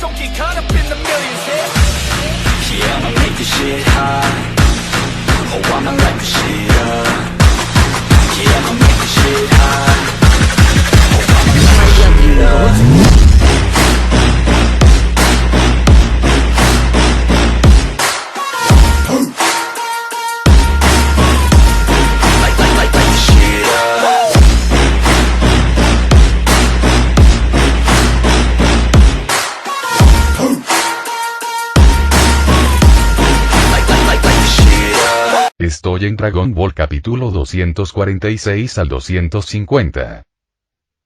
don't get caught up in the millions, Yeah, I'ma make this shit hot. Oh, I'ma light this shit up. Yeah, I'ma make this shit hot. Oh, I'ma light this shit up. Estoy en Dragon Ball capítulo 246 al 250.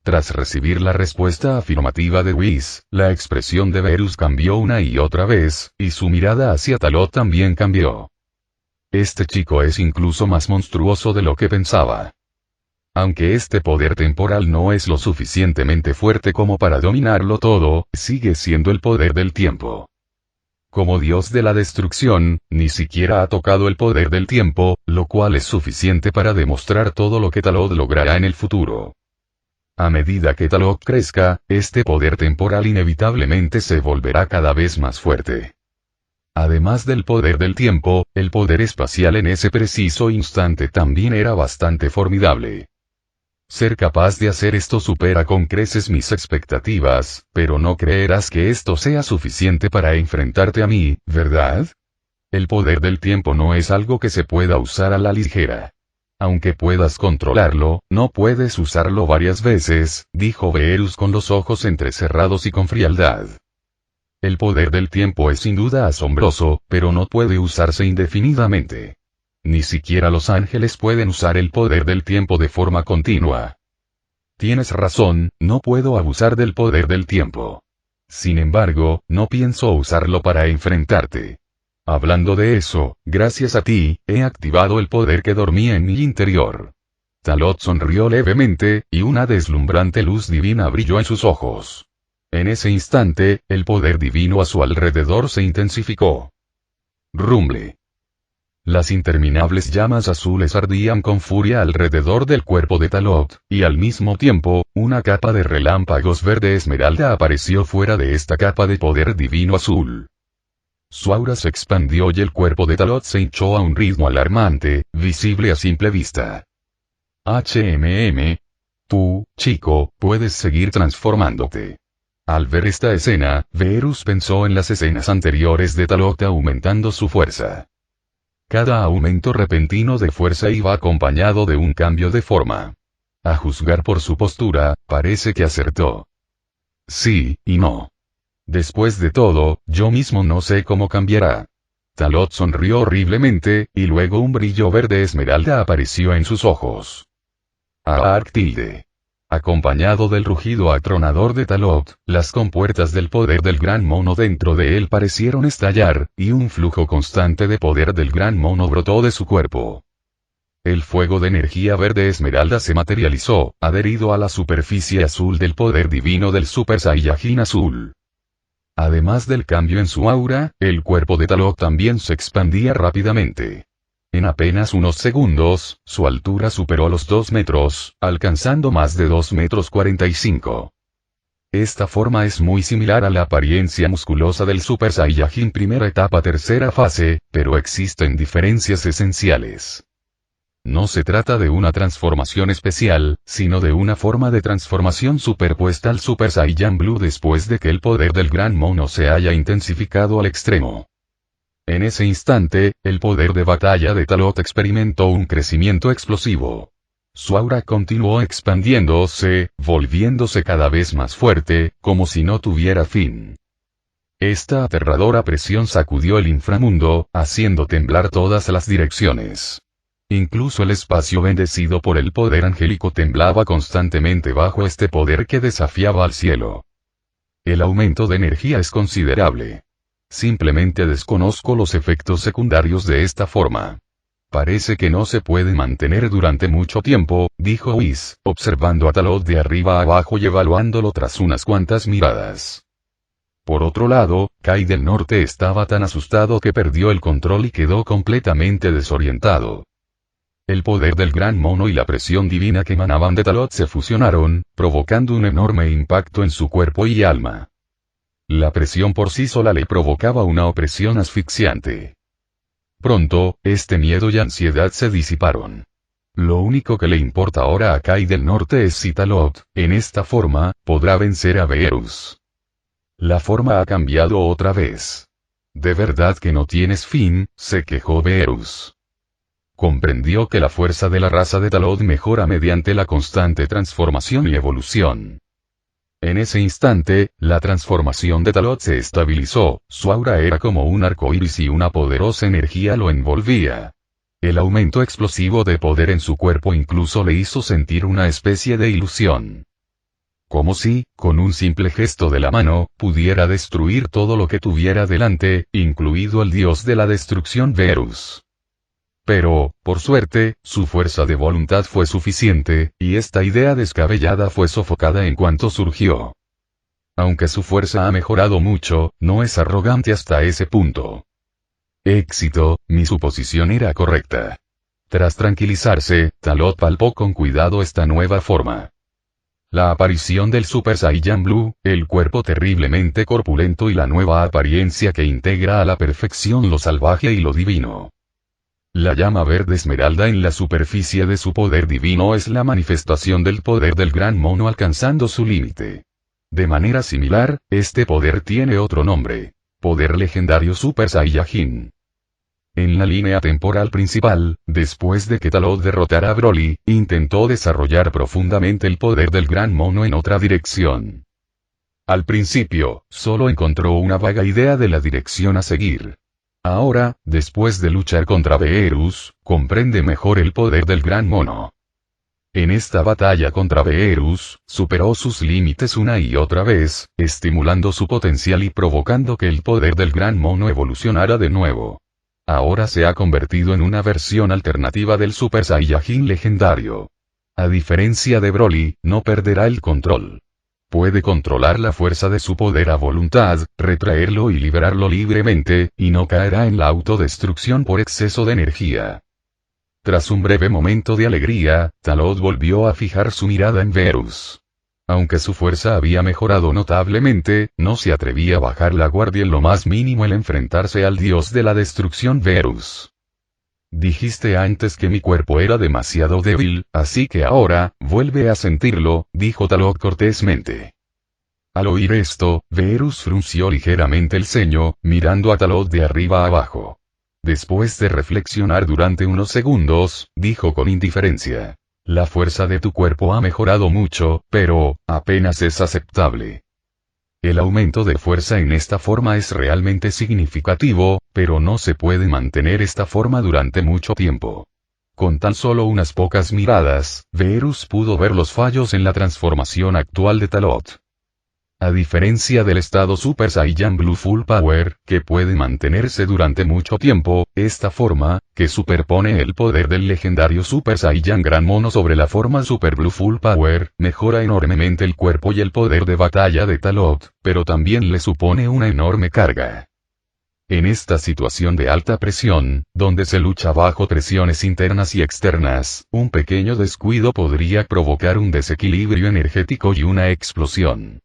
Tras recibir la respuesta afirmativa de Whis, la expresión de Beerus cambió una y otra vez, y su mirada hacia Talot también cambió. Este chico es incluso más monstruoso de lo que pensaba. Aunque este poder temporal no es lo suficientemente fuerte como para dominarlo todo, sigue siendo el poder del tiempo. Como dios de la destrucción, ni siquiera ha tocado el poder del tiempo, lo cual es suficiente para demostrar todo lo que Talot logrará en el futuro. A medida que Talot crezca, este poder temporal inevitablemente se volverá cada vez más fuerte. Además del poder del tiempo, el poder espacial en ese preciso instante también era bastante formidable. Ser capaz de hacer esto supera con creces mis expectativas, pero no creerás que esto sea suficiente para enfrentarte a mí, ¿verdad? El poder del tiempo no es algo que se pueda usar a la ligera. Aunque puedas controlarlo, no puedes usarlo varias veces, dijo Beerus con los ojos entrecerrados y con frialdad. El poder del tiempo es sin duda asombroso, pero no puede usarse indefinidamente. Ni siquiera los ángeles pueden usar el poder del tiempo de forma continua. Tienes razón, no puedo abusar del poder del tiempo. Sin embargo, no pienso usarlo para enfrentarte. Hablando de eso, gracias a ti, he activado el poder que dormía en mi interior. Talot sonrió levemente, y una deslumbrante luz divina brilló en sus ojos. En ese instante, el poder divino a su alrededor se intensificó. Rumble. Las interminables llamas azules ardían con furia alrededor del cuerpo de Talot, y al mismo tiempo, una capa de relámpagos verde esmeralda apareció fuera de esta capa de poder divino azul. Su aura se expandió y el cuerpo de Talot se hinchó a un ritmo alarmante, visible a simple vista. Tú, chico, puedes seguir transformándote. Al ver esta escena, Beerus pensó en las escenas anteriores de Talot aumentando su fuerza. Cada aumento repentino de fuerza iba acompañado de un cambio de forma. A juzgar por su postura, parece que acertó. Sí, y no. Después de todo, yo mismo no sé cómo cambiará. Talot sonrió horriblemente, y luego un brillo verde esmeralda apareció en sus ojos. Arctilde. Acompañado del rugido atronador de Talot, las compuertas del poder del gran mono dentro de él parecieron estallar, y un flujo constante de poder del gran mono brotó de su cuerpo. El fuego de energía verde esmeralda se materializó, adherido a la superficie azul del poder divino del Super Saiyajin azul. Además del cambio en su aura, el cuerpo de Talot también se expandía rápidamente. En apenas unos segundos, su altura superó los 2 metros, alcanzando más de 2,45 metros. Esta forma es muy similar a la apariencia musculosa del Super Saiyajin primera etapa tercera fase, pero existen diferencias esenciales. No se trata de una transformación especial, sino de una forma de transformación superpuesta al Super Saiyan Blue después de que el poder del gran mono se haya intensificado al extremo. En ese instante, el poder de batalla de Talot experimentó un crecimiento explosivo. Su aura continuó expandiéndose, volviéndose cada vez más fuerte, como si no tuviera fin. Esta aterradora presión sacudió el inframundo, haciendo temblar todas las direcciones. Incluso el espacio bendecido por el poder angélico temblaba constantemente bajo este poder que desafiaba al cielo. El aumento de energía es considerable. Simplemente desconozco los efectos secundarios de esta forma. Parece que no se puede mantener durante mucho tiempo, dijo Whis, observando a Talot de arriba a abajo y evaluándolo tras unas cuantas miradas. Por otro lado, Kai del Norte estaba tan asustado que perdió el control y quedó completamente desorientado. El poder del gran mono y la presión divina que emanaban de Talot se fusionaron, provocando un enorme impacto en su cuerpo y alma. La presión por sí sola le provocaba una opresión asfixiante. Pronto, este miedo y ansiedad se disiparon. Lo único que le importa ahora a Kai del Norte es si Talot, en esta forma, podrá vencer a Beerus. La forma ha cambiado otra vez. ¿De verdad que no tienes fin?, se quejó Beerus. Comprendió que la fuerza de la raza de Talot mejora mediante la constante transformación y evolución. En ese instante, la transformación de Talot se estabilizó, su aura era como un arco iris y una poderosa energía lo envolvía. El aumento explosivo de poder en su cuerpo incluso le hizo sentir una especie de ilusión. Como si, con un simple gesto de la mano, pudiera destruir todo lo que tuviera delante, incluido el dios de la destrucción Beerus. Pero, por suerte, su fuerza de voluntad fue suficiente, y esta idea descabellada fue sofocada en cuanto surgió. Aunque su fuerza ha mejorado mucho, no es arrogante hasta ese punto. Éxito, mi suposición era correcta. Tras tranquilizarse, Talot palpó con cuidado esta nueva forma. La aparición del Super Saiyan Blue, el cuerpo terriblemente corpulento y la nueva apariencia que integra a la perfección lo salvaje y lo divino. La llama verde esmeralda en la superficie de su poder divino es la manifestación del poder del gran mono alcanzando su límite. De manera similar, este poder tiene otro nombre. Poder legendario Super Saiyajin. En la línea temporal principal, después de que Talot derrotara a Broly, intentó desarrollar profundamente el poder del gran mono en otra dirección. Al principio, solo encontró una vaga idea de la dirección a seguir. Ahora, después de luchar contra Beerus, comprende mejor el poder del gran mono. En esta batalla contra Beerus, superó sus límites una y otra vez, estimulando su potencial y provocando que el poder del gran mono evolucionara de nuevo. Ahora se ha convertido en una versión alternativa del Super Saiyajin legendario. A diferencia de Broly, no perderá el control. Puede controlar la fuerza de su poder a voluntad, retraerlo y liberarlo libremente, y no caerá en la autodestrucción por exceso de energía. Tras un breve momento de alegría, Talot volvió a fijar su mirada en Beerus. Aunque su fuerza había mejorado notablemente, no se atrevía a bajar la guardia en lo más mínimo al enfrentarse al dios de la destrucción Beerus. Dijiste antes que mi cuerpo era demasiado débil, así que ahora, vuelve a sentirlo, dijo Talot cortésmente. Al oír esto, Beerus frunció ligeramente el ceño, mirando a Talot de arriba a abajo. Después de reflexionar durante unos segundos, dijo con indiferencia. La fuerza de tu cuerpo ha mejorado mucho, pero, apenas es aceptable. El aumento de fuerza en esta forma es realmente significativo, pero no se puede mantener esta forma durante mucho tiempo. Con tan solo unas pocas miradas, Beerus pudo ver los fallos en la transformación actual de Talot. A diferencia del estado Super Saiyan Blue Full Power, que puede mantenerse durante mucho tiempo, esta forma, que superpone el poder del legendario Super Saiyan Gran Mono sobre la forma Super Blue Full Power, mejora enormemente el cuerpo y el poder de batalla de Talot, pero también le supone una enorme carga. En esta situación de alta presión, donde se lucha bajo presiones internas y externas, un pequeño descuido podría provocar un desequilibrio energético y una explosión.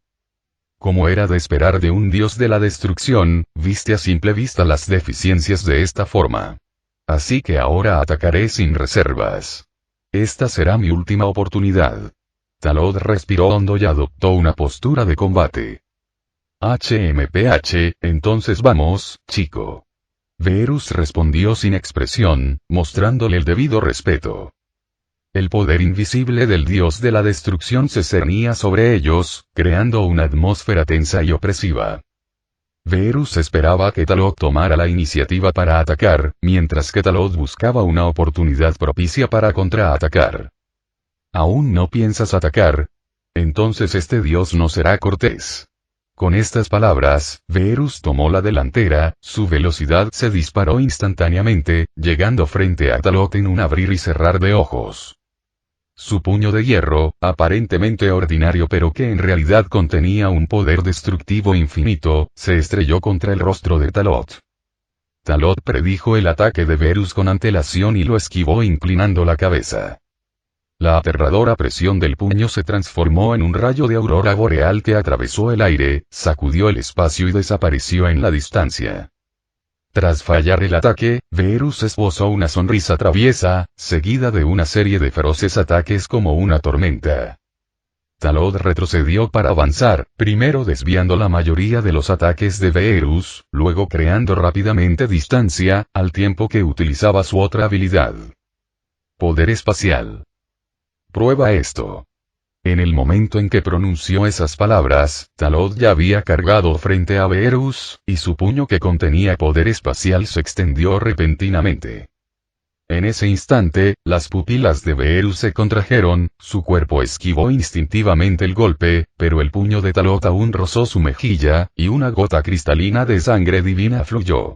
Como era de esperar de un dios de la destrucción, viste a simple vista las deficiencias de esta forma. Así que ahora atacaré sin reservas. Esta será mi última oportunidad. Talot respiró hondo y adoptó una postura de combate. HMPH, entonces vamos, chico. Beerus respondió sin expresión, mostrándole el debido respeto. El poder invisible del dios de la destrucción se cernía sobre ellos, creando una atmósfera tensa y opresiva. Beerus esperaba que Talot tomara la iniciativa para atacar, mientras que Talot buscaba una oportunidad propicia para contraatacar. ¿Aún no piensas atacar? Entonces este dios no será cortés. Con estas palabras, Beerus tomó la delantera, su velocidad se disparó instantáneamente, llegando frente a Talot en un abrir y cerrar de ojos. Su puño de hierro, aparentemente ordinario pero que en realidad contenía un poder destructivo infinito, se estrelló contra el rostro de Talot. Talot predijo el ataque de Beerus con antelación y lo esquivó inclinando la cabeza. La aterradora presión del puño se transformó en un rayo de aurora boreal que atravesó el aire, sacudió el espacio y desapareció en la distancia. Tras fallar el ataque, Verus esbozó una sonrisa traviesa, seguida de una serie de feroces ataques como una tormenta. Talot retrocedió para avanzar, primero desviando la mayoría de los ataques de Verus, luego creando rápidamente distancia, al tiempo que utilizaba su otra habilidad. Poder espacial. Prueba esto. En el momento en que pronunció esas palabras, Talot ya había cargado frente a Verus, y su puño que contenía poder espacial se extendió repentinamente. En ese instante, las pupilas de Verus se contrajeron, su cuerpo esquivó instintivamente el golpe, pero el puño de Talot aún rozó su mejilla, y una gota cristalina de sangre divina fluyó.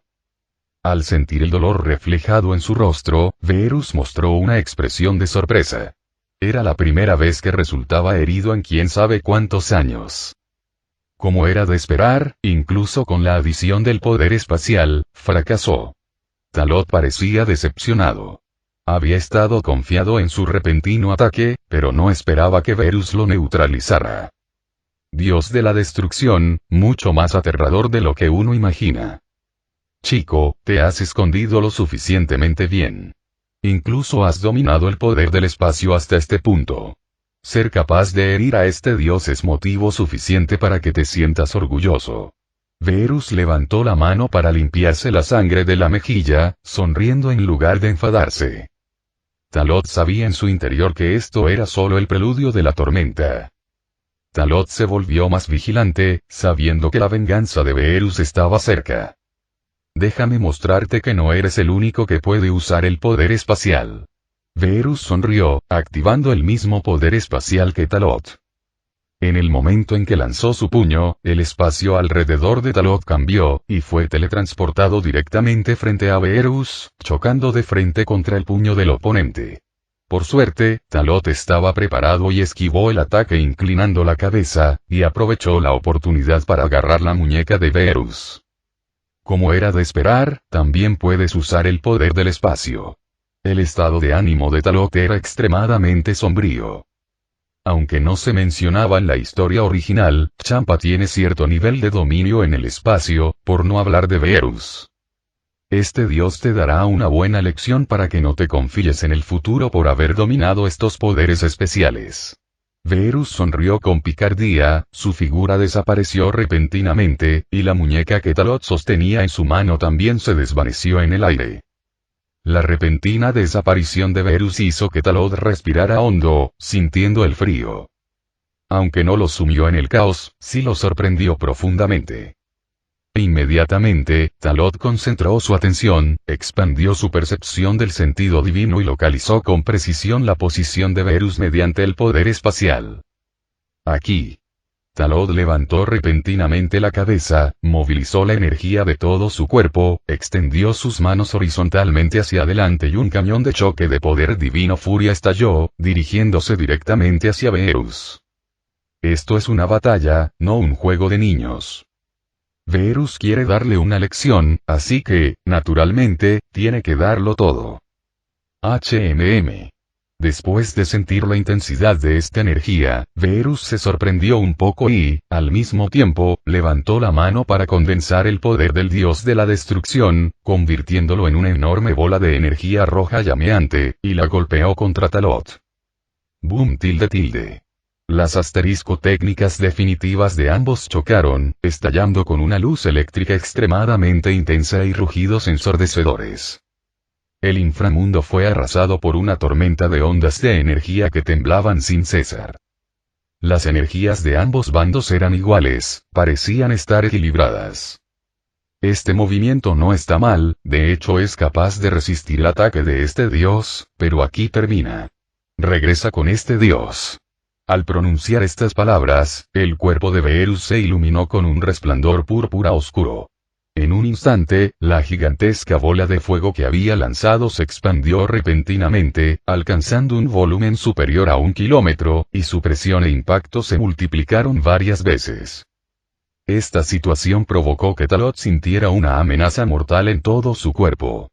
Al sentir el dolor reflejado en su rostro, Verus mostró una expresión de sorpresa. Era la primera vez que resultaba herido en quién sabe cuántos años. Como era de esperar, incluso con la adición del poder espacial, fracasó. Talot parecía decepcionado. Había estado confiado en su repentino ataque, pero no esperaba que Verus lo neutralizara. Dios de la destrucción, mucho más aterrador de lo que uno imagina. Chico, te has escondido lo suficientemente bien. Incluso has dominado el poder del espacio hasta este punto. Ser capaz de herir a este dios es motivo suficiente para que te sientas orgulloso. Verus levantó la mano para limpiarse la sangre de la mejilla, sonriendo en lugar de enfadarse. Talot sabía en su interior que esto era solo el preludio de la tormenta. Talot se volvió más vigilante, sabiendo que la venganza de Verus estaba cerca. Déjame mostrarte que no eres el único que puede usar el poder espacial. Verus sonrió, activando el mismo poder espacial que Talot. En el momento en que lanzó su puño, el espacio alrededor de Talot cambió, y fue teletransportado directamente frente a Verus, chocando de frente contra el puño del oponente. Por suerte, Talot estaba preparado y esquivó el ataque inclinando la cabeza, y aprovechó la oportunidad para agarrar la muñeca de Verus. Como era de esperar, también puedes usar el poder del espacio. El estado de ánimo de Talot era extremadamente sombrío. Aunque no se mencionaba en la historia original, Champa tiene cierto nivel de dominio en el espacio, por no hablar de Verus. Este dios te dará una buena lección para que no te confíes en el futuro por haber dominado estos poderes especiales. Verus sonrió con picardía, su figura desapareció repentinamente, y la muñeca que Talot sostenía en su mano también se desvaneció en el aire. La repentina desaparición de Verus hizo que Talot respirara hondo, sintiendo el frío. Aunque no lo sumió en el caos, sí lo sorprendió profundamente. Inmediatamente, Talot concentró su atención, expandió su percepción del sentido divino y localizó con precisión la posición de Verus mediante el poder espacial. Aquí. Talot levantó repentinamente la cabeza, movilizó la energía de todo su cuerpo, extendió sus manos horizontalmente hacia adelante y un camión de choque de poder divino furia estalló, dirigiéndose directamente hacia Verus. Esto es una batalla, no un juego de niños. Verus quiere darle una lección, así que, naturalmente, tiene que darlo todo. HMM. Después de sentir la intensidad de esta energía, Verus se sorprendió un poco y, al mismo tiempo, levantó la mano para condensar el poder del dios de la destrucción, convirtiéndolo en una enorme bola de energía roja llameante, y la golpeó contra Talot. Boom tilde. Las asterisco técnicas definitivas de ambos chocaron, estallando con una luz eléctrica extremadamente intensa y rugidos ensordecedores. El inframundo fue arrasado por una tormenta de ondas de energía que temblaban sin cesar. Las energías de ambos bandos eran iguales, parecían estar equilibradas. Este movimiento no está mal, de hecho es capaz de resistir el ataque de este dios, pero aquí termina. Regresa con este dios. Al pronunciar estas palabras, el cuerpo de Verus se iluminó con un resplandor púrpura oscuro. En un instante, la gigantesca bola de fuego que había lanzado se expandió repentinamente, alcanzando un volumen superior a 1 kilómetro, y su presión e impacto se multiplicaron varias veces. Esta situación provocó que Talot sintiera una amenaza mortal en todo su cuerpo.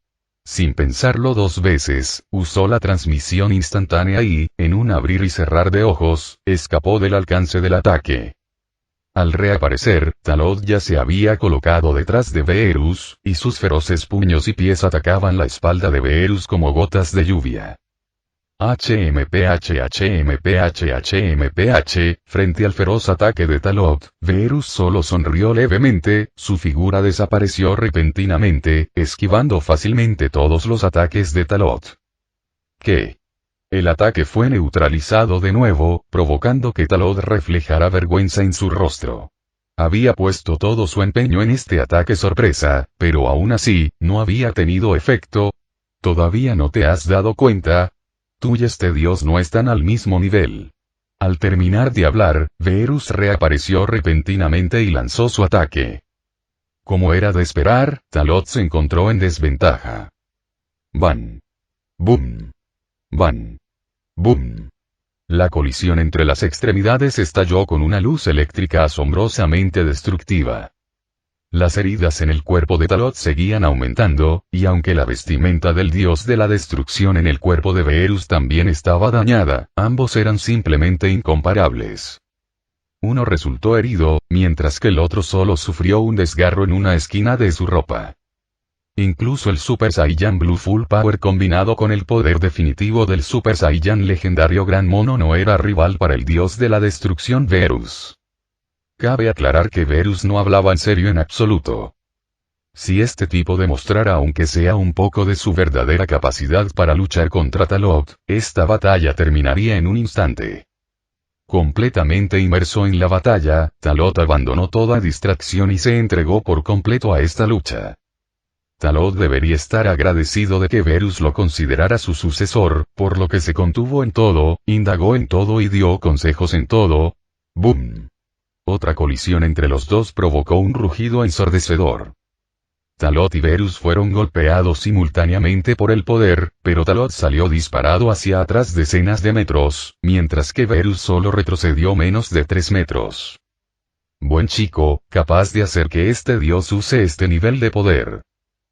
Sin pensarlo dos veces, usó la transmisión instantánea y, en un abrir y cerrar de ojos, escapó del alcance del ataque. Al reaparecer, Talot ya se había colocado detrás de Beerus, y sus feroces puños y pies atacaban la espalda de Beerus como gotas de lluvia. HMPH. Frente al feroz ataque de Talot, Beerus solo sonrió levemente, su figura desapareció repentinamente, esquivando fácilmente todos los ataques de Talot. ¿Qué? El ataque fue neutralizado de nuevo, provocando que Talot reflejara vergüenza en su rostro. Había puesto todo su empeño en este ataque sorpresa, pero aún así, no había tenido efecto. ¿Todavía no te has dado cuenta? Tú y este dios no están al mismo nivel. Al terminar de hablar, Beerus reapareció repentinamente y lanzó su ataque. Como era de esperar, Talot se encontró en desventaja. Ban. Boom. Ban. Boom. La colisión entre las extremidades estalló con una luz eléctrica asombrosamente destructiva. Las heridas en el cuerpo de Talot seguían aumentando, y aunque la vestimenta del dios de la destrucción en el cuerpo de Beerus también estaba dañada, ambos eran simplemente incomparables. Uno resultó herido, mientras que el otro solo sufrió un desgarro en una esquina de su ropa. Incluso el Super Saiyan Blue Full Power combinado con el poder definitivo del Super Saiyan legendario Gran Mono no era rival para el dios de la destrucción Beerus. Cabe aclarar que Beerus no hablaba en serio en absoluto. Si este tipo demostrara aunque sea un poco de su verdadera capacidad para luchar contra Talot, esta batalla terminaría en un instante. Completamente inmerso en la batalla, Talot abandonó toda distracción y se entregó por completo a esta lucha. Talot debería estar agradecido de que Beerus lo considerara su sucesor, por lo que se contuvo en todo, indagó en todo y dio consejos en todo. ¡Boom! Otra colisión entre los dos provocó un rugido ensordecedor. Talot y Beerus fueron golpeados simultáneamente por el poder, pero Talot salió disparado hacia atrás decenas de metros, mientras que Beerus solo retrocedió menos de 3 metros. Buen chico, capaz de hacer que este dios use este nivel de poder.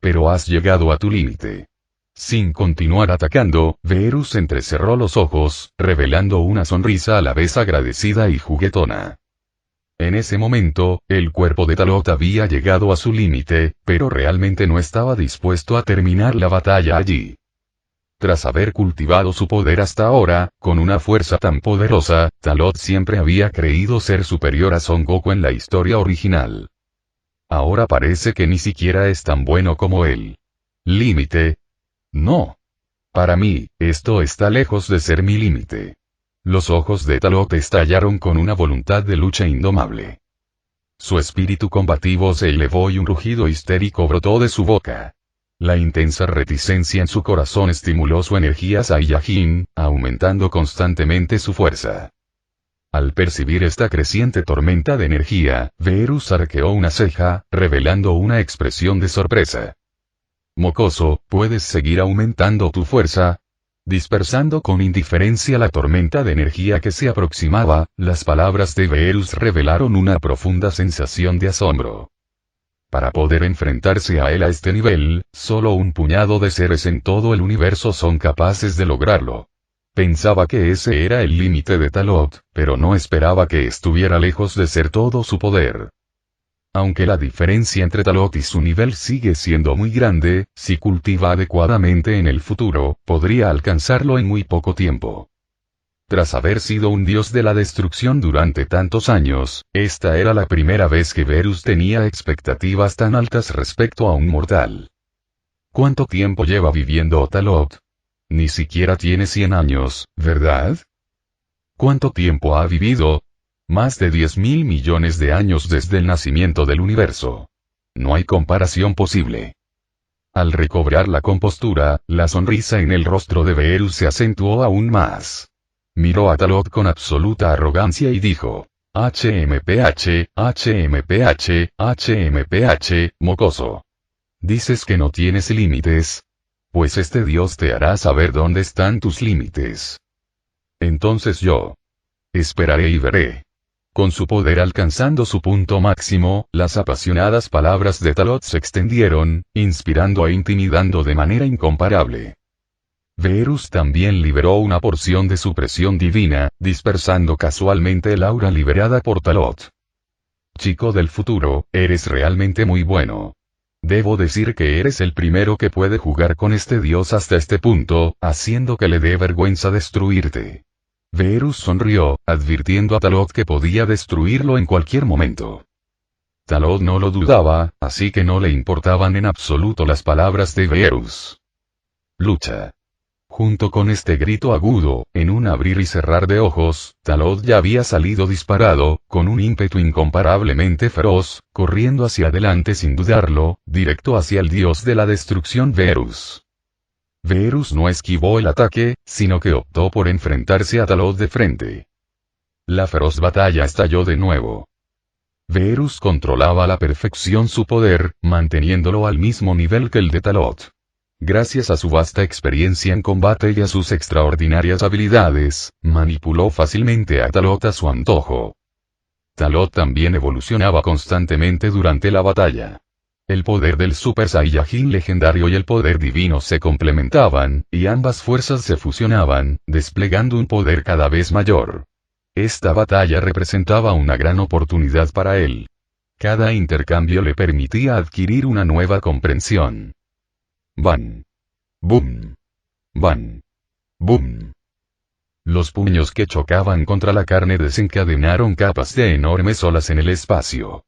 Pero has llegado a tu límite. Sin continuar atacando, Beerus entrecerró los ojos, revelando una sonrisa a la vez agradecida y juguetona. En ese momento, el cuerpo de Talot había llegado a su límite, pero realmente no estaba dispuesto a terminar la batalla allí. Tras haber cultivado su poder hasta ahora, con una fuerza tan poderosa, Talot siempre había creído ser superior a Son Goku en la historia original. Ahora parece que ni siquiera es tan bueno como él. ¿Límite? No. Para mí, esto está lejos de ser mi límite. Los ojos de Talot estallaron con una voluntad de lucha indomable. Su espíritu combativo se elevó y un rugido histérico brotó de su boca. La intensa reticencia en su corazón estimuló su energía Saiyajin, aumentando constantemente su fuerza. Al percibir esta creciente tormenta de energía, Beerus arqueó una ceja, revelando una expresión de sorpresa. Mocoso, ¿puedes seguir aumentando tu fuerza? Dispersando con indiferencia la tormenta de energía que se aproximaba, las palabras de Beerus revelaron una profunda sensación de asombro. Para poder enfrentarse a él a este nivel, solo un puñado de seres en todo el universo son capaces de lograrlo. Pensaba que ese era el límite de Talot, pero no esperaba que estuviera lejos de ser todo su poder. Aunque la diferencia entre Talot y su nivel sigue siendo muy grande, si cultiva adecuadamente en el futuro, podría alcanzarlo en muy poco tiempo. Tras haber sido un dios de la destrucción durante tantos años, esta era la primera vez que Beerus tenía expectativas tan altas respecto a un mortal. ¿Cuánto tiempo lleva viviendo Talot? Ni siquiera tiene 100 años, ¿verdad? ¿Cuánto tiempo ha vivido? Más de 10.000 millones de años desde el nacimiento del universo. No hay comparación posible. Al recobrar la compostura, la sonrisa en el rostro de Beerus se acentuó aún más. Miró a Talot con absoluta arrogancia y dijo: HMPH, mocoso. ¿Dices que no tienes límites? Pues este dios te hará saber dónde están tus límites. Entonces yo esperaré y veré. Con su poder alcanzando su punto máximo, las apasionadas palabras de Talot se extendieron, inspirando e intimidando de manera incomparable. Verus también liberó una porción de su presión divina, dispersando casualmente el aura liberada por Talot. Chico del futuro, eres realmente muy bueno. Debo decir que eres el primero que puede jugar con este dios hasta este punto, haciendo que le dé vergüenza destruirte. Verus sonrió, advirtiendo a Talot que podía destruirlo en cualquier momento. Talot no lo dudaba, así que no le importaban en absoluto las palabras de Verus. Lucha. Junto con este grito agudo, en un abrir y cerrar de ojos, Talot ya había salido disparado, con un ímpetu incomparablemente feroz, corriendo hacia adelante sin dudarlo, directo hacia el dios de la destrucción Verus. Verus no esquivó el ataque, sino que optó por enfrentarse a Talot de frente. La feroz batalla estalló de nuevo. Verus controlaba a la perfección su poder, manteniéndolo al mismo nivel que el de Talot. Gracias a su vasta experiencia en combate y a sus extraordinarias habilidades, manipuló fácilmente a Talot a su antojo. Talot también evolucionaba constantemente durante la batalla. El poder del Super Saiyajin legendario y el poder divino se complementaban, y ambas fuerzas se fusionaban, desplegando un poder cada vez mayor. Esta batalla representaba una gran oportunidad para él. Cada intercambio le permitía adquirir una nueva comprensión. Ban. Boom. Ban. Boom. Los puños que chocaban contra la carne desencadenaron capas de enormes olas en el espacio.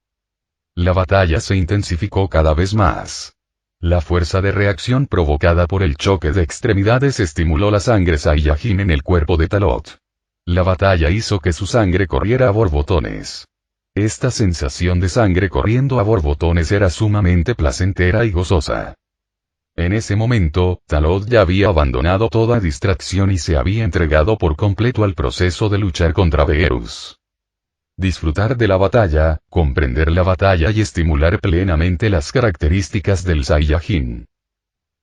La batalla se intensificó cada vez más. La fuerza de reacción provocada por el choque de extremidades estimuló la sangre Saiyajin en el cuerpo de Talot. La batalla hizo que su sangre corriera a borbotones. Esta sensación de sangre corriendo a borbotones era sumamente placentera y gozosa. En ese momento, Talot ya había abandonado toda distracción y se había entregado por completo al proceso de luchar contra Verus. Disfrutar de la batalla, comprender la batalla y estimular plenamente las características del Saiyajin.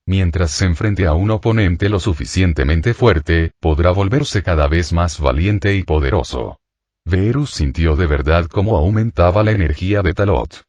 Mientras se enfrente a un oponente lo suficientemente fuerte, podrá volverse cada vez más valiente y poderoso. Verus sintió de verdad cómo aumentaba la energía de Talot.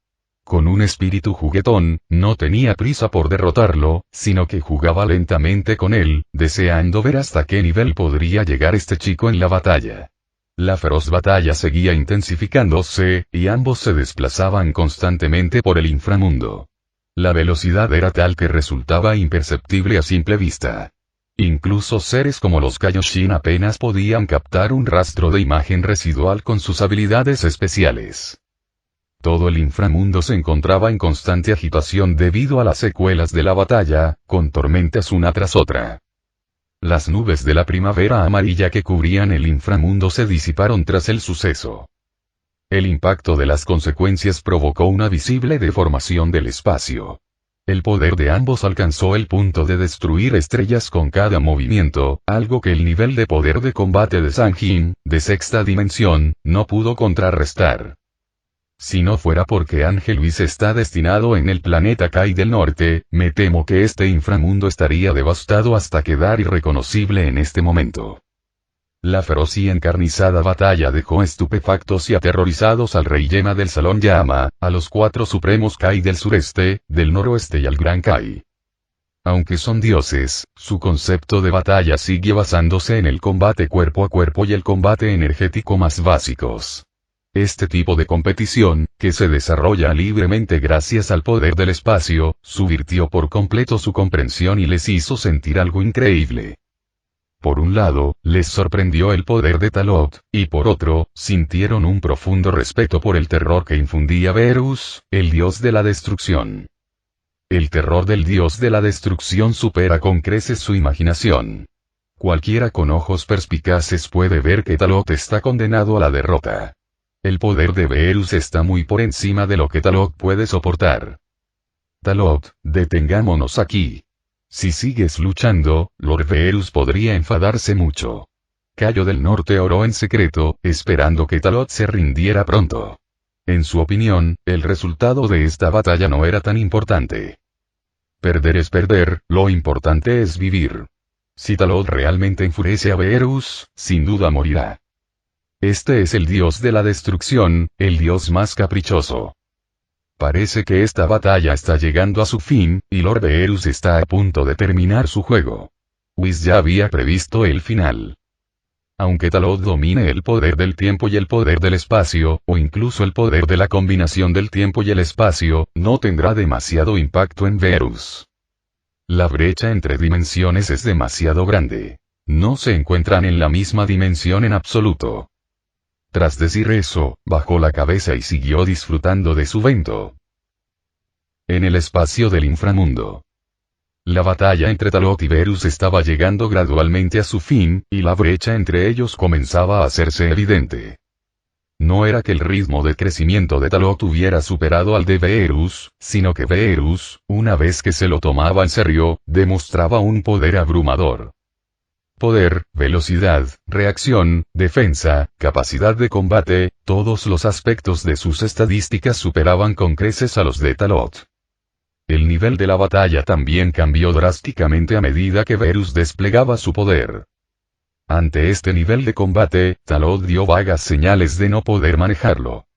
Con un espíritu juguetón, no tenía prisa por derrotarlo, sino que jugaba lentamente con él, deseando ver hasta qué nivel podría llegar este chico en la batalla. La feroz batalla seguía intensificándose, y ambos se desplazaban constantemente por el inframundo. La velocidad era tal que resultaba imperceptible a simple vista. Incluso seres como los Kaioshin apenas podían captar un rastro de imagen residual con sus habilidades especiales. Todo el inframundo se encontraba en constante agitación debido a las secuelas de la batalla, con tormentas una tras otra. Las nubes de la primavera amarilla que cubrían el inframundo se disiparon tras el suceso. El impacto de las consecuencias provocó una visible deformación del espacio. El poder de ambos alcanzó el punto de destruir estrellas con cada movimiento, algo que el nivel de poder de combate de Sanjin, de sexta dimensión, no pudo contrarrestar. Si no fuera porque Ángel Luis está destinado en el planeta Kai del Norte, me temo que este inframundo estaría devastado hasta quedar irreconocible en este momento. La feroz y encarnizada batalla dejó estupefactos y aterrorizados al Rey Yema del Salón Llama, a los 4 supremos Kai del sureste, del noroeste y al Gran Kai. Aunque son dioses, su concepto de batalla sigue basándose en el combate cuerpo a cuerpo y el combate energético más básicos. Este tipo de competición, que se desarrolla libremente gracias al poder del espacio, subvirtió por completo su comprensión y les hizo sentir algo increíble. Por un lado, les sorprendió el poder de Talot, y por otro, sintieron un profundo respeto por el terror que infundía Verus, el dios de la destrucción. El terror del dios de la destrucción supera con creces su imaginación. Cualquiera con ojos perspicaces puede ver que Talot está condenado a la derrota. El poder de Verus está muy por encima de lo que Talot puede soportar. Talot, detengámonos aquí. Si sigues luchando, Lord Verus podría enfadarse mucho. Cayo del Norte oró en secreto, esperando que Talot se rindiera pronto. En su opinión, el resultado de esta batalla no era tan importante. Perder es perder, lo importante es vivir. Si Talot realmente enfurece a Verus, sin duda morirá. Este es el dios de la destrucción, el dios más caprichoso. Parece que esta batalla está llegando a su fin, y Lord Beerus está a punto de terminar su juego. Whis ya había previsto el final. Aunque Talot domine el poder del tiempo y el poder del espacio, o incluso el poder de la combinación del tiempo y el espacio, no tendrá demasiado impacto en Beerus. La brecha entre dimensiones es demasiado grande. No se encuentran en la misma dimensión en absoluto. Tras decir eso, bajó la cabeza y siguió disfrutando de su vento. En el espacio del inframundo. La batalla entre Talot y Beerus estaba llegando gradualmente a su fin, y la brecha entre ellos comenzaba a hacerse evidente. No era que el ritmo de crecimiento de Talot hubiera superado al de Beerus, sino que Beerus, una vez que se lo tomaba en serio, demostraba un poder abrumador. Poder, velocidad, reacción, defensa, capacidad de combate, todos los aspectos de sus estadísticas superaban con creces a los de Talot. El nivel de la batalla también cambió drásticamente a medida que Beerus desplegaba su poder. Ante este nivel de combate, Talot dio vagas señales de no poder manejarlo.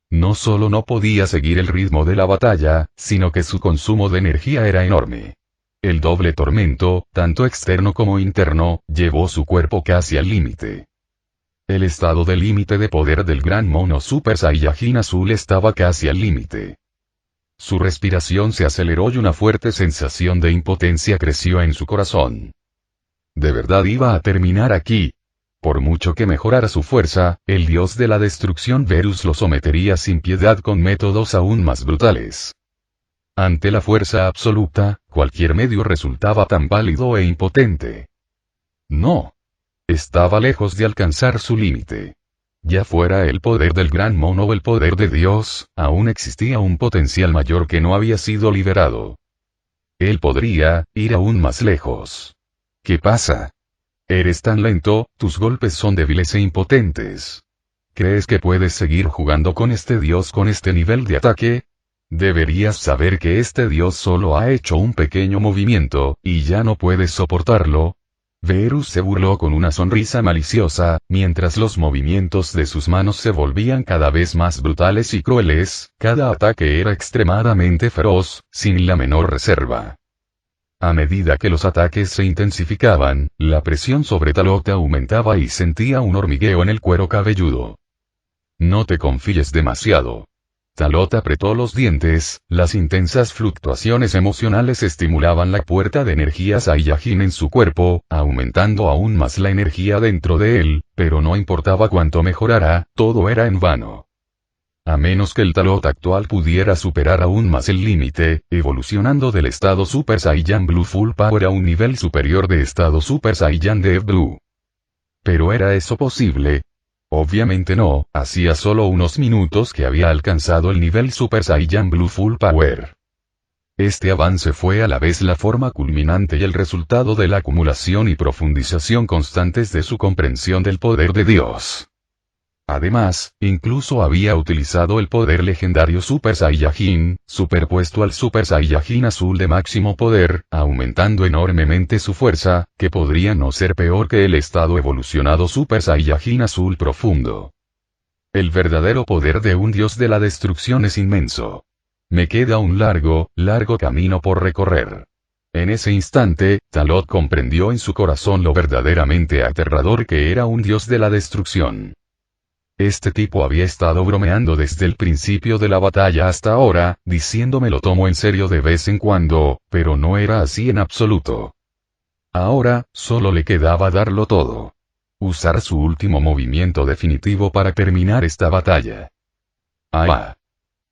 No solo no podía seguir el ritmo de la batalla, sino que su consumo de energía era enorme. El doble tormento, tanto externo como interno, llevó su cuerpo casi al límite. El estado de límite de poder del gran mono Super Saiyajin azul estaba casi al límite. Su respiración se aceleró y una fuerte sensación de impotencia creció en su corazón. ¿De verdad iba a terminar aquí? Por mucho que mejorara su fuerza, el dios de la destrucción Beerus lo sometería sin piedad con métodos aún más brutales. Ante la fuerza absoluta, cualquier medio resultaba tan válido e impotente. No. Estaba lejos de alcanzar su límite. Ya fuera el poder del gran mono o el poder de Dios, aún existía un potencial mayor que no había sido liberado. Él podría ir aún más lejos. ¿Qué pasa? Eres tan lento, tus golpes son débiles e impotentes. ¿Crees que puedes seguir jugando con este dios con este nivel de ataque? Deberías saber que este dios solo ha hecho un pequeño movimiento, y ya no puedes soportarlo. Beerus se burló con una sonrisa maliciosa, mientras los movimientos de sus manos se volvían cada vez más brutales y crueles, cada ataque era extremadamente feroz, sin la menor reserva. A medida que los ataques se intensificaban, la presión sobre Talot aumentaba y sentía un hormigueo en el cuero cabelludo. No te confíes demasiado. Talot apretó los dientes, las intensas fluctuaciones emocionales estimulaban la puerta de energía Saiyajin en su cuerpo, aumentando aún más la energía dentro de él, pero no importaba cuánto mejorara, todo era en vano. A menos que el Talot actual pudiera superar aún más el límite, evolucionando del estado Super Saiyan Blue Full Power a un nivel superior de estado Super Saiyan Dev Blue. ¿Pero era eso posible? Obviamente no, hacía solo unos minutos que había alcanzado el nivel Super Saiyan Blue Full Power. Este avance fue a la vez la forma culminante y el resultado de la acumulación y profundización constantes de su comprensión del poder de Dios. Además, incluso había utilizado el poder legendario Super Saiyajin, superpuesto al Super Saiyajin azul de máximo poder, aumentando enormemente su fuerza, que podría no ser peor que el estado evolucionado Super Saiyajin azul profundo. El verdadero poder de un dios de la destrucción es inmenso. Me queda un largo, largo camino por recorrer. En ese instante, Talot comprendió en su corazón lo verdaderamente aterrador que era un dios de la destrucción. Este tipo había estado bromeando desde el principio de la batalla hasta ahora, diciéndome lo tomo en serio de vez en cuando, pero no era así en absoluto. Ahora, solo le quedaba darlo todo. Usar su último movimiento definitivo para terminar esta batalla. ¡Ah!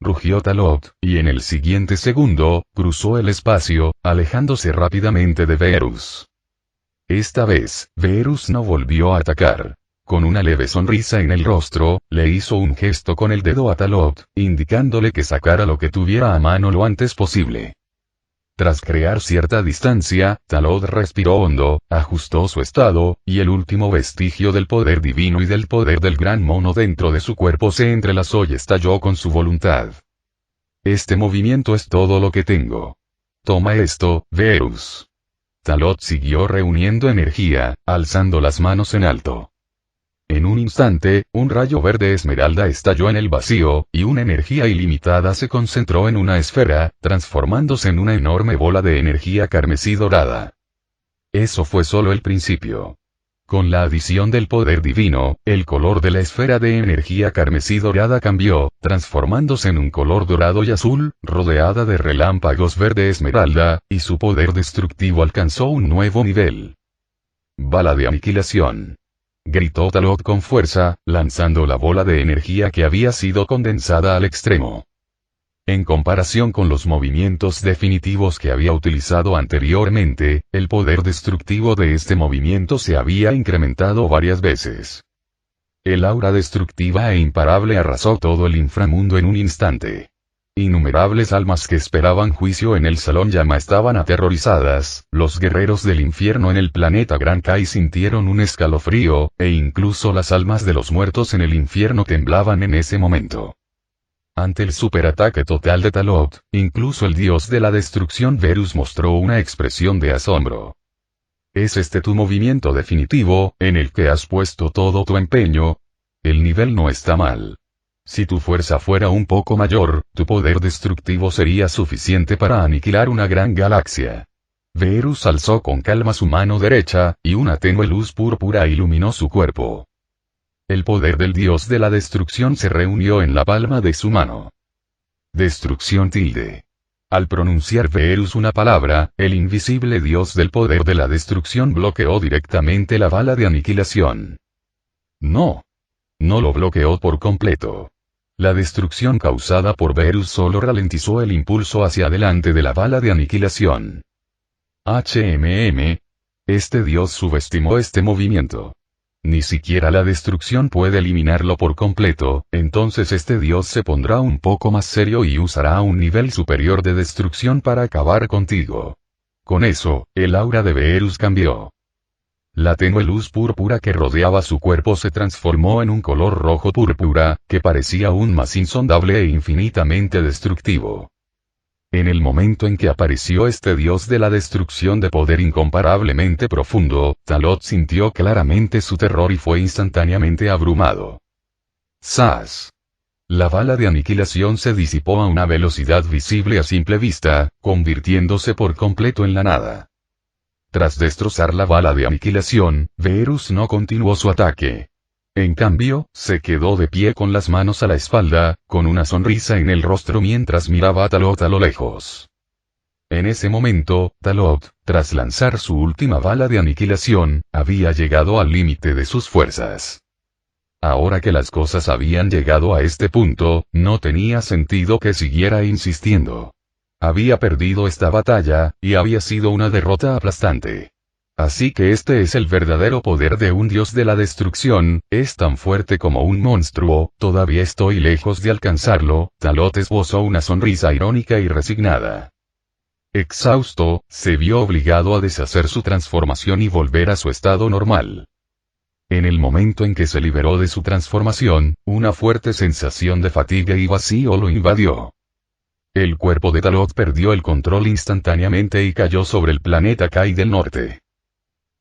Rugió Talot, y en el siguiente segundo, cruzó el espacio, alejándose rápidamente de Beerus. Esta vez, Beerus no volvió a atacar. Con una leve sonrisa en el rostro, le hizo un gesto con el dedo a Talot, indicándole que sacara lo que tuviera a mano lo antes posible. Tras crear cierta distancia, Talot respiró hondo, ajustó su estado, y el último vestigio del poder divino y del poder del gran mono dentro de su cuerpo se entrelazó y estalló con su voluntad. Este movimiento es todo lo que tengo. Toma esto, Beerus. Talot siguió reuniendo energía, alzando las manos en alto. En un instante, un rayo verde esmeralda estalló en el vacío, y una energía ilimitada se concentró en una esfera, transformándose en una enorme bola de energía carmesí dorada. Eso fue solo el principio. Con la adición del poder divino, el color de la esfera de energía carmesí dorada cambió, transformándose en un color dorado y azul, rodeada de relámpagos verde esmeralda, y su poder destructivo alcanzó un nuevo nivel. Bala de aniquilación. Gritó Talot con fuerza, lanzando la bola de energía que había sido condensada al extremo. En comparación con los movimientos definitivos que había utilizado anteriormente, el poder destructivo de este movimiento se había incrementado varias veces. El aura destructiva e imparable arrasó todo el inframundo en un instante. Innumerables almas que esperaban juicio en el salón llama estaban aterrorizadas, los guerreros del infierno en el planeta Gran Kai sintieron un escalofrío, e incluso las almas de los muertos en el infierno temblaban en ese momento. Ante el superataque total de Talot, incluso el dios de la destrucción Verus mostró una expresión de asombro. ¿Es este tu movimiento definitivo, en el que has puesto todo tu empeño? El nivel no está mal. Si tu fuerza fuera un poco mayor, tu poder destructivo sería suficiente para aniquilar una gran galaxia. Verus alzó con calma su mano derecha, y una tenue luz púrpura iluminó su cuerpo. El poder del dios de la destrucción se reunió en la palma de su mano. Destrucción tilde. Al pronunciar Verus una palabra, el invisible dios del poder de la destrucción bloqueó directamente la bala de aniquilación. No. No lo bloqueó por completo. La destrucción causada por Verus solo ralentizó el impulso hacia adelante de la bala de aniquilación. Este dios subestimó este movimiento. Ni siquiera la destrucción puede eliminarlo por completo, entonces este dios se pondrá un poco más serio y usará un nivel superior de destrucción para acabar contigo. Con eso, el aura de Verus cambió. La tenue luz púrpura que rodeaba su cuerpo se transformó en un color rojo púrpura, que parecía aún más insondable e infinitamente destructivo. En el momento en que apareció este dios de la destrucción de poder incomparablemente profundo, Talot sintió claramente su terror y fue instantáneamente abrumado. ¡Zas! La bala de aniquilación se disipó a una velocidad visible a simple vista, convirtiéndose por completo en la nada. Tras destrozar la bala de aniquilación, Verus no continuó su ataque. En cambio, se quedó de pie con las manos a la espalda, con una sonrisa en el rostro mientras miraba a Talot a lo lejos. En ese momento, Talot, tras lanzar su última bala de aniquilación, había llegado al límite de sus fuerzas. Ahora que las cosas habían llegado a este punto, no tenía sentido que siguiera insistiendo. Había perdido esta batalla, y había sido una derrota aplastante. Así que este es el verdadero poder de un dios de la destrucción, es tan fuerte como un monstruo, todavía estoy lejos de alcanzarlo. Talot esbozó una sonrisa irónica y resignada. Exhausto, se vio obligado a deshacer su transformación y volver a su estado normal. En el momento en que se liberó de su transformación, una fuerte sensación de fatiga y vacío lo invadió. El cuerpo de Talot perdió el control instantáneamente y cayó sobre el planeta Kai del Norte.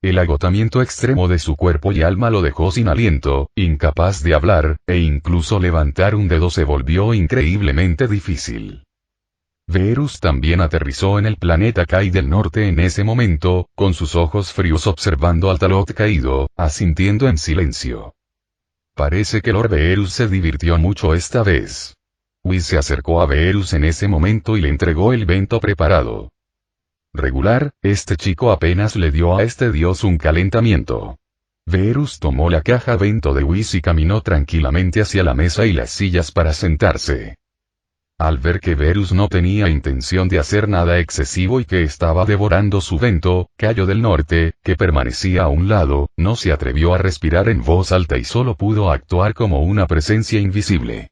El agotamiento extremo de su cuerpo y alma lo dejó sin aliento, incapaz de hablar, e incluso levantar un dedo se volvió increíblemente difícil. Verus también aterrizó en el planeta Kai del Norte en ese momento, con sus ojos fríos observando al Talot caído, asintiendo en silencio. Parece que Lord Verus se divirtió mucho esta vez. Whis se acercó a Verus en ese momento y le entregó el bento preparado. Regular, este chico apenas le dio a este dios un calentamiento. Verus tomó la caja bento de Whis y caminó tranquilamente hacia la mesa y las sillas para sentarse. Al ver que Verus no tenía intención de hacer nada excesivo y que estaba devorando su bento, Cayo del Norte, que permanecía a un lado, no se atrevió a respirar en voz alta y solo pudo actuar como una presencia invisible.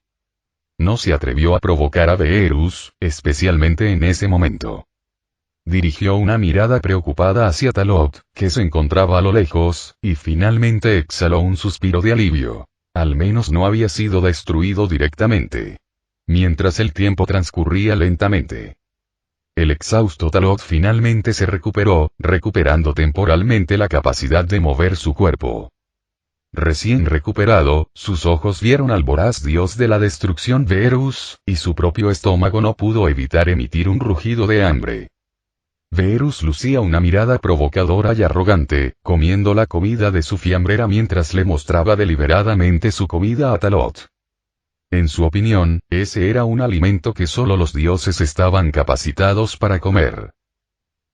No se atrevió a provocar a Verus, especialmente en ese momento. Dirigió una mirada preocupada hacia Talot, que se encontraba a lo lejos, y finalmente exhaló un suspiro de alivio. Al menos no había sido destruido directamente. Mientras el tiempo transcurría lentamente. El exhausto Talot finalmente se recuperó, recuperando temporalmente la capacidad de mover su cuerpo. Recién recuperado, sus ojos vieron al voraz dios de la destrucción Verus, y su propio estómago no pudo evitar emitir un rugido de hambre. Verus lucía una mirada provocadora y arrogante, comiendo la comida de su fiambrera mientras le mostraba deliberadamente su comida a Talot. En su opinión, ese era un alimento que solo los dioses estaban capacitados para comer.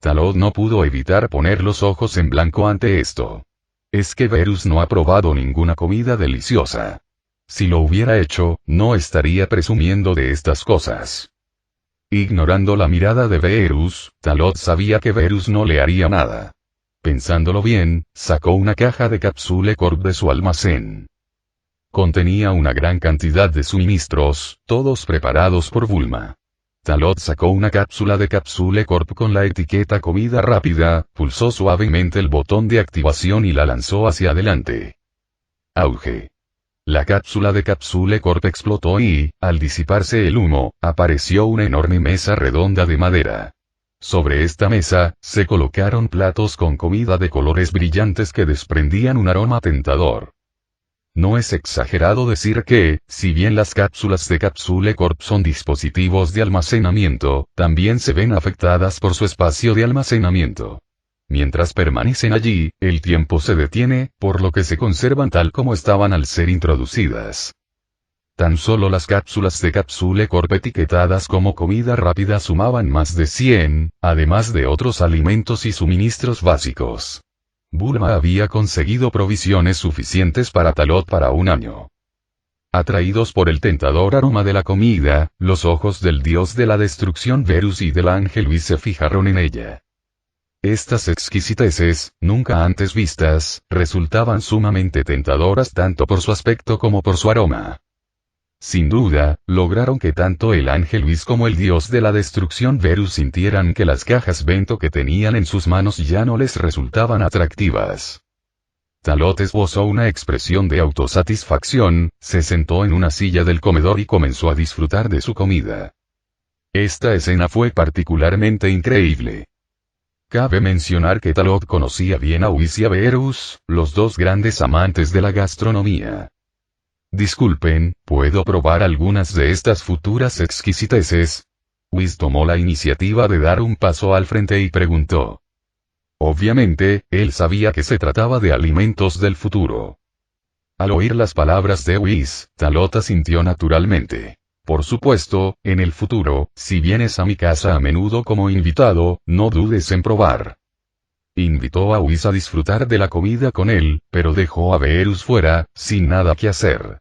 Talot no pudo evitar poner los ojos en blanco ante esto. Es que Verus no ha probado ninguna comida deliciosa. Si lo hubiera hecho, no estaría presumiendo de estas cosas. Ignorando la mirada de Verus, Talot sabía que Verus no le haría nada. Pensándolo bien, sacó una caja de Capsule Corp de su almacén. Contenía una gran cantidad de suministros, todos preparados por Bulma. Talot sacó una cápsula de Capsule Corp con la etiqueta comida rápida, pulsó suavemente el botón de activación y la lanzó hacia adelante. Auge. La cápsula de Capsule Corp explotó y, al disiparse el humo, apareció una enorme mesa redonda de madera. Sobre esta mesa, se colocaron platos con comida de colores brillantes que desprendían un aroma tentador. No es exagerado decir que, si bien las cápsulas de Capsule Corp son dispositivos de almacenamiento, también se ven afectadas por su espacio de almacenamiento. Mientras permanecen allí, el tiempo se detiene, por lo que se conservan tal como estaban al ser introducidas. Tan solo las cápsulas de Capsule Corp etiquetadas como comida rápida sumaban más de 100, además de otros alimentos y suministros básicos. Bulma había conseguido provisiones suficientes para Talot para un año. Atraídos por el tentador aroma de la comida, los ojos del dios de la destrucción Verus y del ángel Whis se fijaron en ella. Estas exquisiteces, nunca antes vistas, resultaban sumamente tentadoras tanto por su aspecto como por su aroma. Sin duda, lograron que tanto el ángel Whis como el dios de la destrucción Verus sintieran que las cajas bento que tenían en sus manos ya no les resultaban atractivas. Talot esbozó una expresión de autosatisfacción, se sentó en una silla del comedor y comenzó a disfrutar de su comida. Esta escena fue particularmente increíble. Cabe mencionar que Talot conocía bien a Whis y a Verus, los dos grandes amantes de la gastronomía. Disculpen, ¿puedo probar algunas de estas futuras exquisiteces? Whis tomó la iniciativa de dar un paso al frente y preguntó. Obviamente, él sabía que se trataba de alimentos del futuro. Al oír las palabras de Whis, Talot asintió naturalmente. Por supuesto, en el futuro, si vienes a mi casa a menudo como invitado, no dudes en probar. Invitó a Whis a disfrutar de la comida con él, pero dejó a Verus fuera, sin nada que hacer.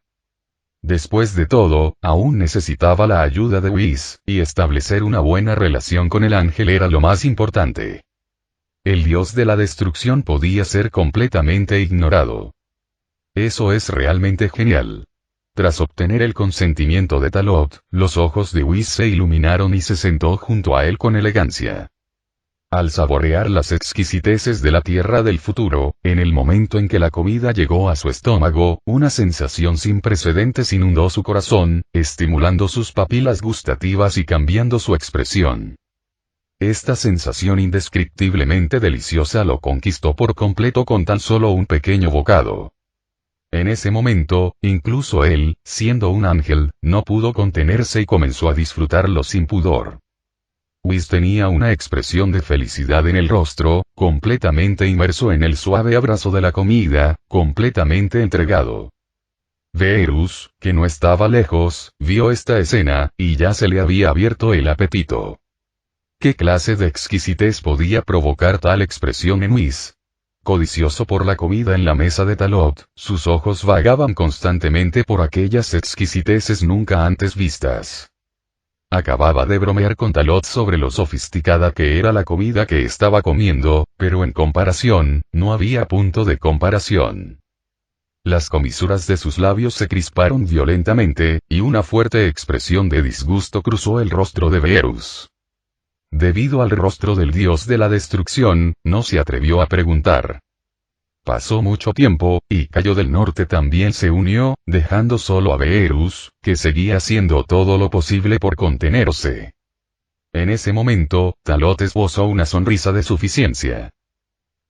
Después de todo, aún necesitaba la ayuda de Whis, y establecer una buena relación con el ángel era lo más importante. El dios de la destrucción podía ser completamente ignorado. Eso es realmente genial. Tras obtener el consentimiento de Talot, los ojos de Whis se iluminaron y se sentó junto a él con elegancia. Al saborear las exquisiteces de la tierra del futuro, en el momento en que la comida llegó a su estómago, una sensación sin precedentes inundó su corazón, estimulando sus papilas gustativas y cambiando su expresión. Esta sensación indescriptiblemente deliciosa lo conquistó por completo con tan solo un pequeño bocado. En ese momento, incluso él, siendo un ángel, no pudo contenerse y comenzó a disfrutarlo sin pudor. Whis tenía una expresión de felicidad en el rostro, completamente inmerso en el suave abrazo de la comida, completamente entregado. Verus, que no estaba lejos, vio esta escena, y ya se le había abierto el apetito. ¿Qué clase de exquisitez podía provocar tal expresión en Whis? Codicioso por la comida en la mesa de Talot, sus ojos vagaban constantemente por aquellas exquisiteces nunca antes vistas. Acababa de bromear con Talot sobre lo sofisticada que era la comida que estaba comiendo, pero en comparación, no había punto de comparación. Las comisuras de sus labios se crisparon violentamente, y una fuerte expresión de disgusto cruzó el rostro de Verus. Debido al rostro del dios de la destrucción, no se atrevió a preguntar. Pasó mucho tiempo, y Cayo del Norte también se unió, dejando solo a Verus, que seguía haciendo todo lo posible por contenerse. En ese momento, Talot esbozó una sonrisa de suficiencia.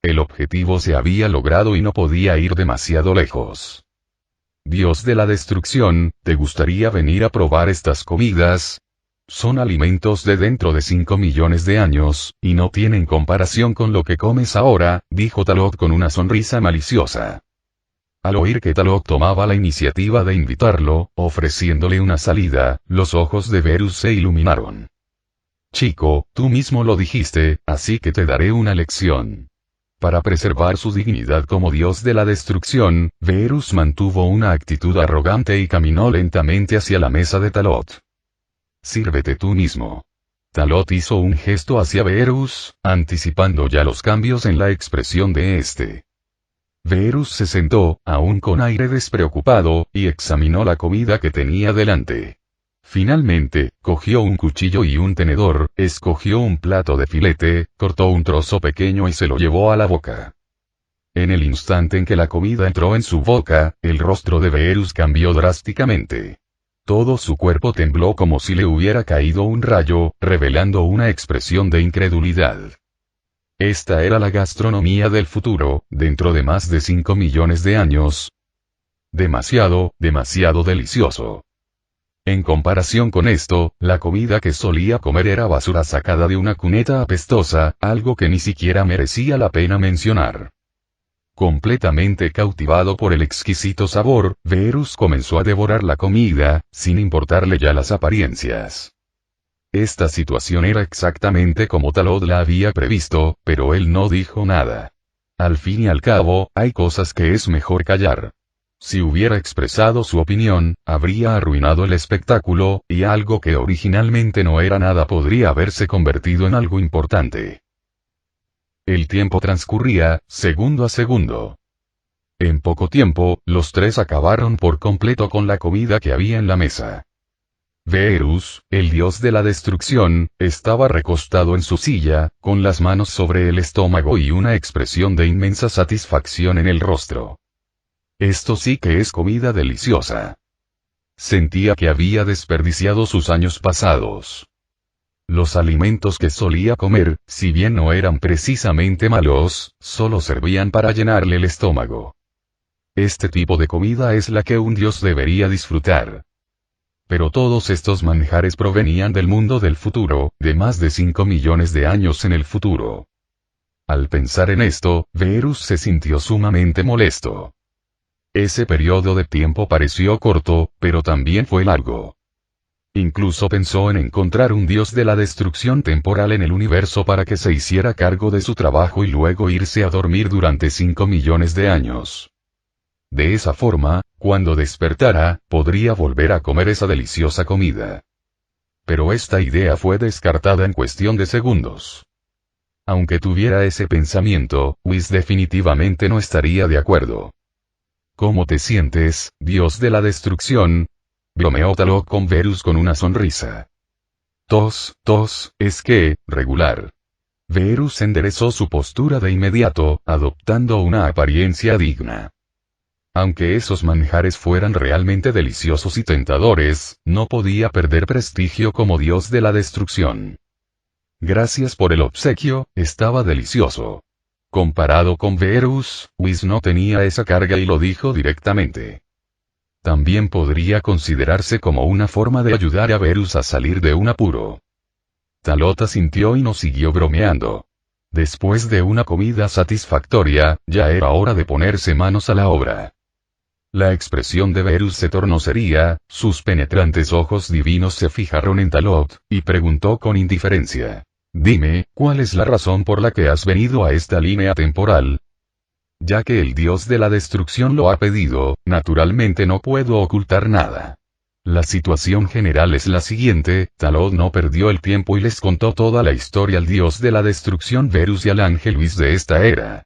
El objetivo se había logrado y no podía ir demasiado lejos. Dios de la destrucción, ¿te gustaría venir a probar estas comidas? Son alimentos de dentro de 5 millones de años, y no tienen comparación con lo que comes ahora, dijo Talot con una sonrisa maliciosa. Al oír que Talot tomaba la iniciativa de invitarlo, ofreciéndole una salida, los ojos de Verus se iluminaron. Chico, tú mismo lo dijiste, así que te daré una lección. Para preservar su dignidad como dios de la destrucción, Verus mantuvo una actitud arrogante y caminó lentamente hacia la mesa de Talot. Sírvete tú mismo. Talot hizo un gesto hacia Verus, anticipando ya los cambios en la expresión de este. Verus se sentó, aún con aire despreocupado, y examinó la comida que tenía delante. Finalmente, cogió un cuchillo y un tenedor, escogió un plato de filete, cortó un trozo pequeño y se lo llevó a la boca. En el instante en que la comida entró en su boca, el rostro de Verus cambió drásticamente. Todo su cuerpo tembló como si le hubiera caído un rayo, revelando una expresión de incredulidad. Esta era la gastronomía del futuro, dentro de más de 5 millones de años. Demasiado delicioso. En comparación con esto, la comida que solía comer era basura sacada de una cuneta apestosa, algo que ni siquiera merecía la pena mencionar. Completamente cautivado por el exquisito sabor, Verus comenzó a devorar la comida, sin importarle ya las apariencias. Esta situación era exactamente como Talot la había previsto, pero él no dijo nada. Al fin y al cabo, hay cosas que es mejor callar. Si hubiera expresado su opinión, habría arruinado el espectáculo, y algo que originalmente no era nada podría haberse convertido en algo importante. El tiempo transcurría, segundo a segundo. En poco tiempo, los tres acabaron por completo con la comida que había en la mesa. Verus, el dios de la destrucción, estaba recostado en su silla, con las manos sobre el estómago y una expresión de inmensa satisfacción en el rostro. Esto sí que es comida deliciosa. Sentía que había desperdiciado sus años pasados. Los alimentos que solía comer, si bien no eran precisamente malos, solo servían para llenarle el estómago. Este tipo de comida es la que un dios debería disfrutar. Pero todos estos manjares provenían del mundo del futuro, de más de 5 millones de años en el futuro. Al pensar en esto, Verus se sintió sumamente molesto. Ese periodo de tiempo pareció corto, pero también fue largo. Incluso pensó en encontrar un dios de la destrucción temporal en el universo para que se hiciera cargo de su trabajo y luego irse a dormir durante 5 millones de años. De esa forma, cuando despertara, podría volver a comer esa deliciosa comida. Pero esta idea fue descartada en cuestión de segundos. Aunque tuviera ese pensamiento, Whis definitivamente no estaría de acuerdo. ¿Cómo te sientes, dios de la destrucción? Bromeó Talot con Verus con una sonrisa. Tos, es que, regular. Verus enderezó su postura de inmediato, adoptando una apariencia digna. Aunque esos manjares fueran realmente deliciosos y tentadores, no podía perder prestigio como dios de la destrucción. Gracias por el obsequio, estaba delicioso. Comparado con Verus, Whis no tenía esa carga y lo dijo directamente. También podría considerarse como una forma de ayudar a Verus a salir de un apuro. Talot asintió y no siguió bromeando. Después de una comida satisfactoria, ya era hora de ponerse manos a la obra. La expresión de Verus se tornó seria, sus penetrantes ojos divinos se fijaron en Talot, y preguntó con indiferencia. Dime, ¿cuál es la razón por la que has venido a esta línea temporal? Ya que el dios de la destrucción lo ha pedido, naturalmente no puedo ocultar nada. La situación general es la siguiente, Talot no perdió el tiempo y les contó toda la historia al dios de la destrucción Verus y al ángel Whis de esta era.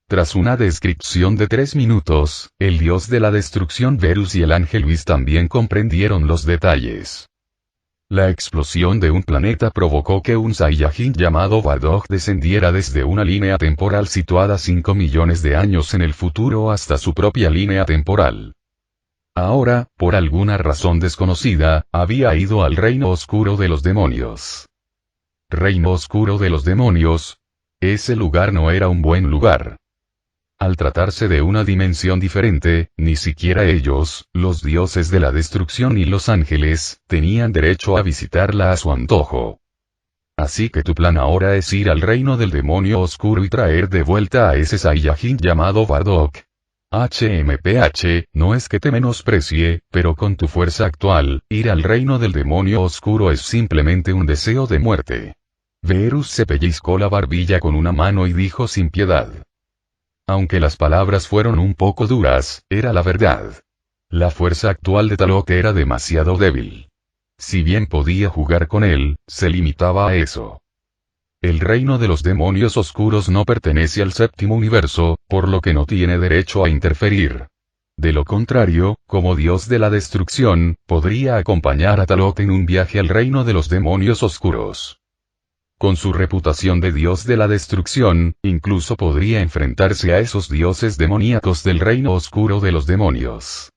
Tras una descripción de 3 minutos, el dios de la destrucción Verus y el ángel Whis también comprendieron los detalles. La explosión de un planeta provocó que un Saiyajin llamado Bardock descendiera desde una línea temporal situada 5 millones de años en el futuro hasta su propia línea temporal. Ahora, por alguna razón desconocida, había ido al reino oscuro de los demonios. ¿Reino oscuro de los demonios? Ese lugar no era un buen lugar. Al tratarse de una dimensión diferente, ni siquiera ellos, los dioses de la destrucción y los ángeles, tenían derecho a visitarla a su antojo. Así que tu plan ahora es ir al reino del demonio oscuro y traer de vuelta a ese Saiyajin llamado Bardock. HMPH, no es que te menosprecie, pero con tu fuerza actual, ir al reino del demonio oscuro es simplemente un deseo de muerte. Beerus se pellizcó la barbilla con una mano y dijo sin piedad. Aunque las palabras fueron un poco duras, era la verdad. La fuerza actual de Talok era demasiado débil. Si bien podía jugar con él, se limitaba a eso. El reino de los demonios oscuros no pertenece al séptimo universo, por lo que no tiene derecho a interferir. De lo contrario, como dios de la destrucción, podría acompañar a Talok en un viaje al reino de los demonios oscuros. Con su reputación de dios de la destrucción, incluso podría enfrentarse a esos dioses demoníacos del reino oscuro de los demonios.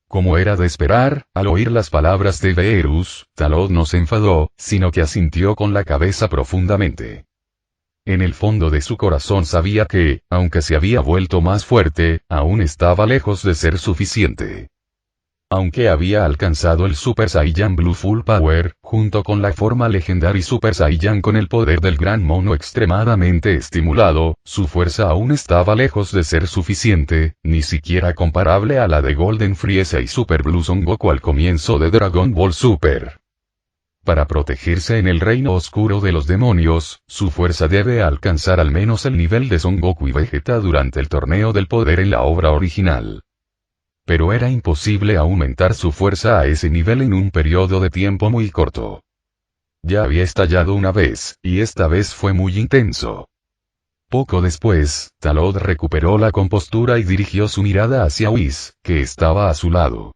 Como era de esperar, al oír las palabras de Beerus, Talok no se enfadó, sino que asintió con la cabeza profundamente. En el fondo de su corazón sabía que, aunque se había vuelto más fuerte, aún estaba lejos de ser suficiente. Aunque había alcanzado el Super Saiyan Blue Full Power, junto con la forma legendaria Super Saiyan con el poder del gran mono extremadamente estimulado, su fuerza aún estaba lejos de ser suficiente, ni siquiera comparable a la de Golden Frieza y Super Blue Son Goku al comienzo de Dragon Ball Super. Para protegerse en el reino oscuro de los demonios, su fuerza debe alcanzar al menos el nivel de Son Goku y Vegeta durante el torneo del poder en la obra original. Pero era imposible aumentar su fuerza a ese nivel en un periodo de tiempo muy corto. Ya había estallado una vez, y esta vez fue muy intenso. Poco después, Talok recuperó la compostura y dirigió su mirada hacia Whis, que estaba a su lado.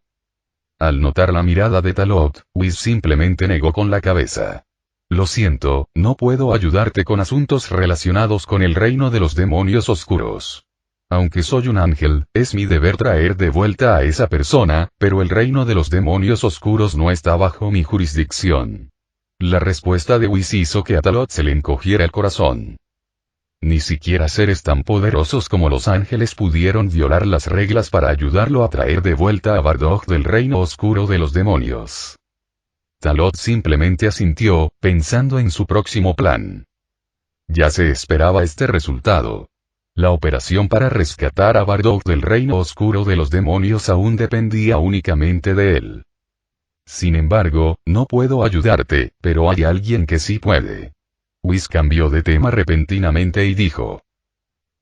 Al notar la mirada de Talok, Whis simplemente negó con la cabeza. Lo siento, no puedo ayudarte con asuntos relacionados con el reino de los demonios oscuros. Aunque soy un ángel, es mi deber traer de vuelta a esa persona, pero el reino de los demonios oscuros no está bajo mi jurisdicción. La respuesta de Whis hizo que a Talok se le encogiera el corazón. Ni siquiera seres tan poderosos como los ángeles pudieron violar las reglas para ayudarlo a traer de vuelta a Bardock del reino oscuro de los demonios. Talok simplemente asintió, pensando en su próximo plan. Ya se esperaba este resultado. La operación para rescatar a Bardock del reino oscuro de los demonios aún dependía únicamente de él. Sin embargo, no puedo ayudarte, pero hay alguien que sí puede. Whis cambió de tema repentinamente y dijo.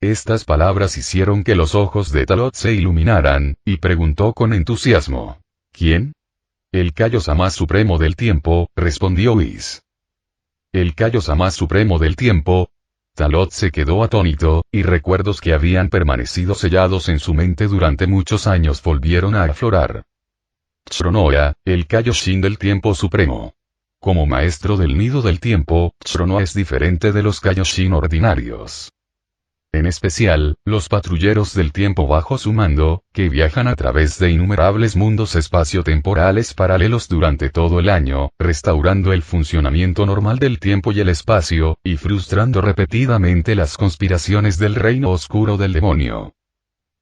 Estas palabras hicieron que los ojos de Talok se iluminaran, y preguntó con entusiasmo. ¿Quién? El Kaiosama Supremo del Tiempo, respondió Whis. El Kaiosama Supremo del Tiempo. Talok se quedó atónito, y recuerdos que habían permanecido sellados en su mente durante muchos años volvieron a aflorar. Shronoa, el Kaioshin del Tiempo Supremo. Como maestro del nido del tiempo, Shronoa es diferente de los Kaioshin ordinarios. En especial, los patrulleros del tiempo bajo su mando, que viajan a través de innumerables mundos espaciotemporales paralelos durante todo el año, restaurando el funcionamiento normal del tiempo y el espacio, y frustrando repetidamente las conspiraciones del reino oscuro del demonio.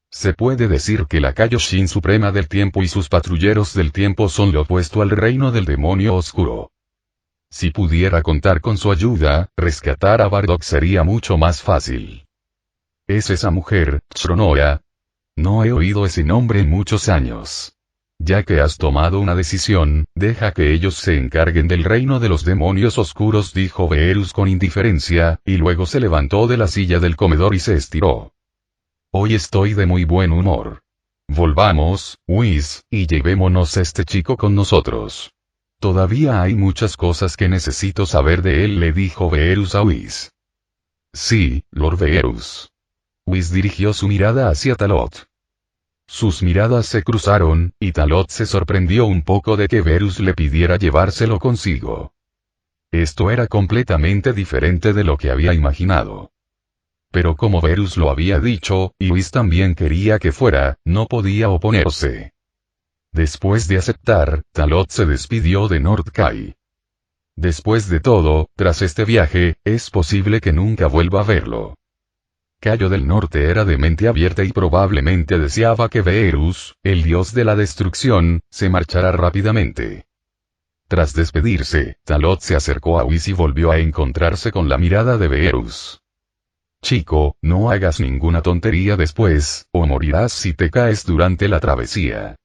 Se puede decir que la Kaioshin Suprema del Tiempo y sus patrulleros del tiempo son lo opuesto al reino del demonio oscuro. Si pudiera contar con su ayuda, rescatar a Bardock sería mucho más fácil. ¿Es esa mujer, Shronoa? No he oído ese nombre en muchos años. Ya que has tomado una decisión, deja que ellos se encarguen del reino de los demonios oscuros, dijo Beerus con indiferencia, y luego se levantó de la silla del comedor y se estiró. Hoy estoy de muy buen humor. Volvamos, Whis, y llevémonos a este chico con nosotros. Todavía hay muchas cosas que necesito saber de él, le dijo Beerus a Whis. Sí, Lord Beerus. Whis dirigió su mirada hacia Talok. Sus miradas se cruzaron, y Talok se sorprendió un poco de que Beerus le pidiera llevárselo consigo. Esto era completamente diferente de lo que había imaginado. Pero como Beerus lo había dicho, y Whis también quería que fuera, no podía oponerse. Después de aceptar, Talok se despidió de Nord Kai. Después de todo, tras este viaje, es posible que nunca vuelva a verlo. Cayo del Norte era de mente abierta y probablemente deseaba que Verus, el dios de la destrucción, se marchara rápidamente. Tras despedirse, Talot se acercó a Whis y volvió a encontrarse con la mirada de Verus. Chico, no hagas ninguna tontería después, o morirás si te caes durante la travesía.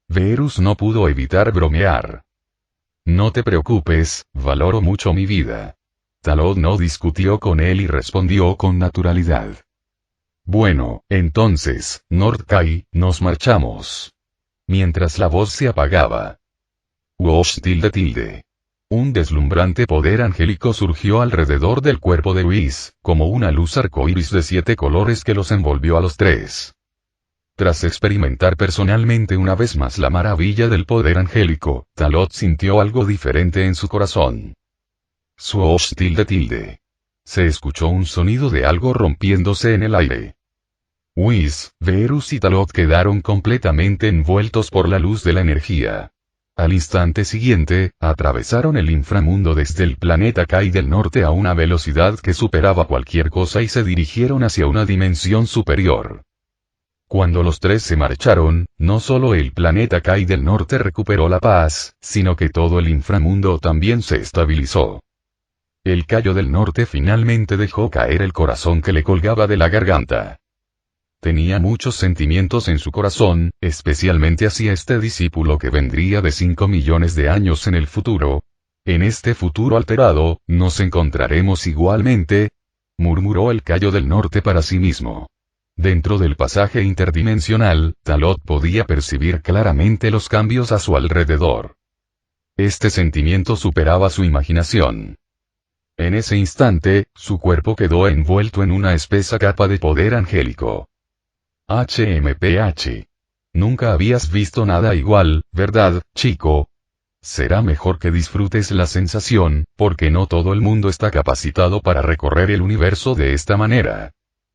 Verus no pudo evitar bromear. No te preocupes, valoro mucho mi vida. Talot no discutió con él y respondió con naturalidad. Bueno, entonces, Nordkai, nos marchamos. Mientras la voz se apagaba. Wosh tilde. Un deslumbrante poder angélico surgió alrededor del cuerpo de Whis, como una luz arcoíris de 7 colores que los envolvió a los tres. Tras experimentar personalmente una vez más la maravilla del poder angélico, Talot sintió algo diferente en su corazón. Swosh tilde. Se escuchó un sonido de algo rompiéndose en el aire. Whis, Verus y Talot quedaron completamente envueltos por la luz de la energía. Al instante siguiente, atravesaron el inframundo desde el planeta Kai del Norte a una velocidad que superaba cualquier cosa y se dirigieron hacia una dimensión superior. Cuando los tres se marcharon, no solo el planeta Kai del Norte recuperó la paz, sino que todo el inframundo también se estabilizó. El Cayo del Norte finalmente dejó caer el corazón que le colgaba de la garganta. Tenía muchos sentimientos en su corazón, especialmente hacia este discípulo que vendría de 5 millones de años en el futuro. En este futuro alterado, nos encontraremos igualmente, murmuró el Cayo del Norte para sí mismo. Dentro del pasaje interdimensional, Talot podía percibir claramente los cambios a su alrededor. Este sentimiento superaba su imaginación. En ese instante, su cuerpo quedó envuelto en una espesa capa de poder angélico. HMPH. Nunca habías visto nada igual, ¿verdad, chico? Será mejor que disfrutes la sensación, porque no todo el mundo está capacitado para recorrer el universo de esta manera.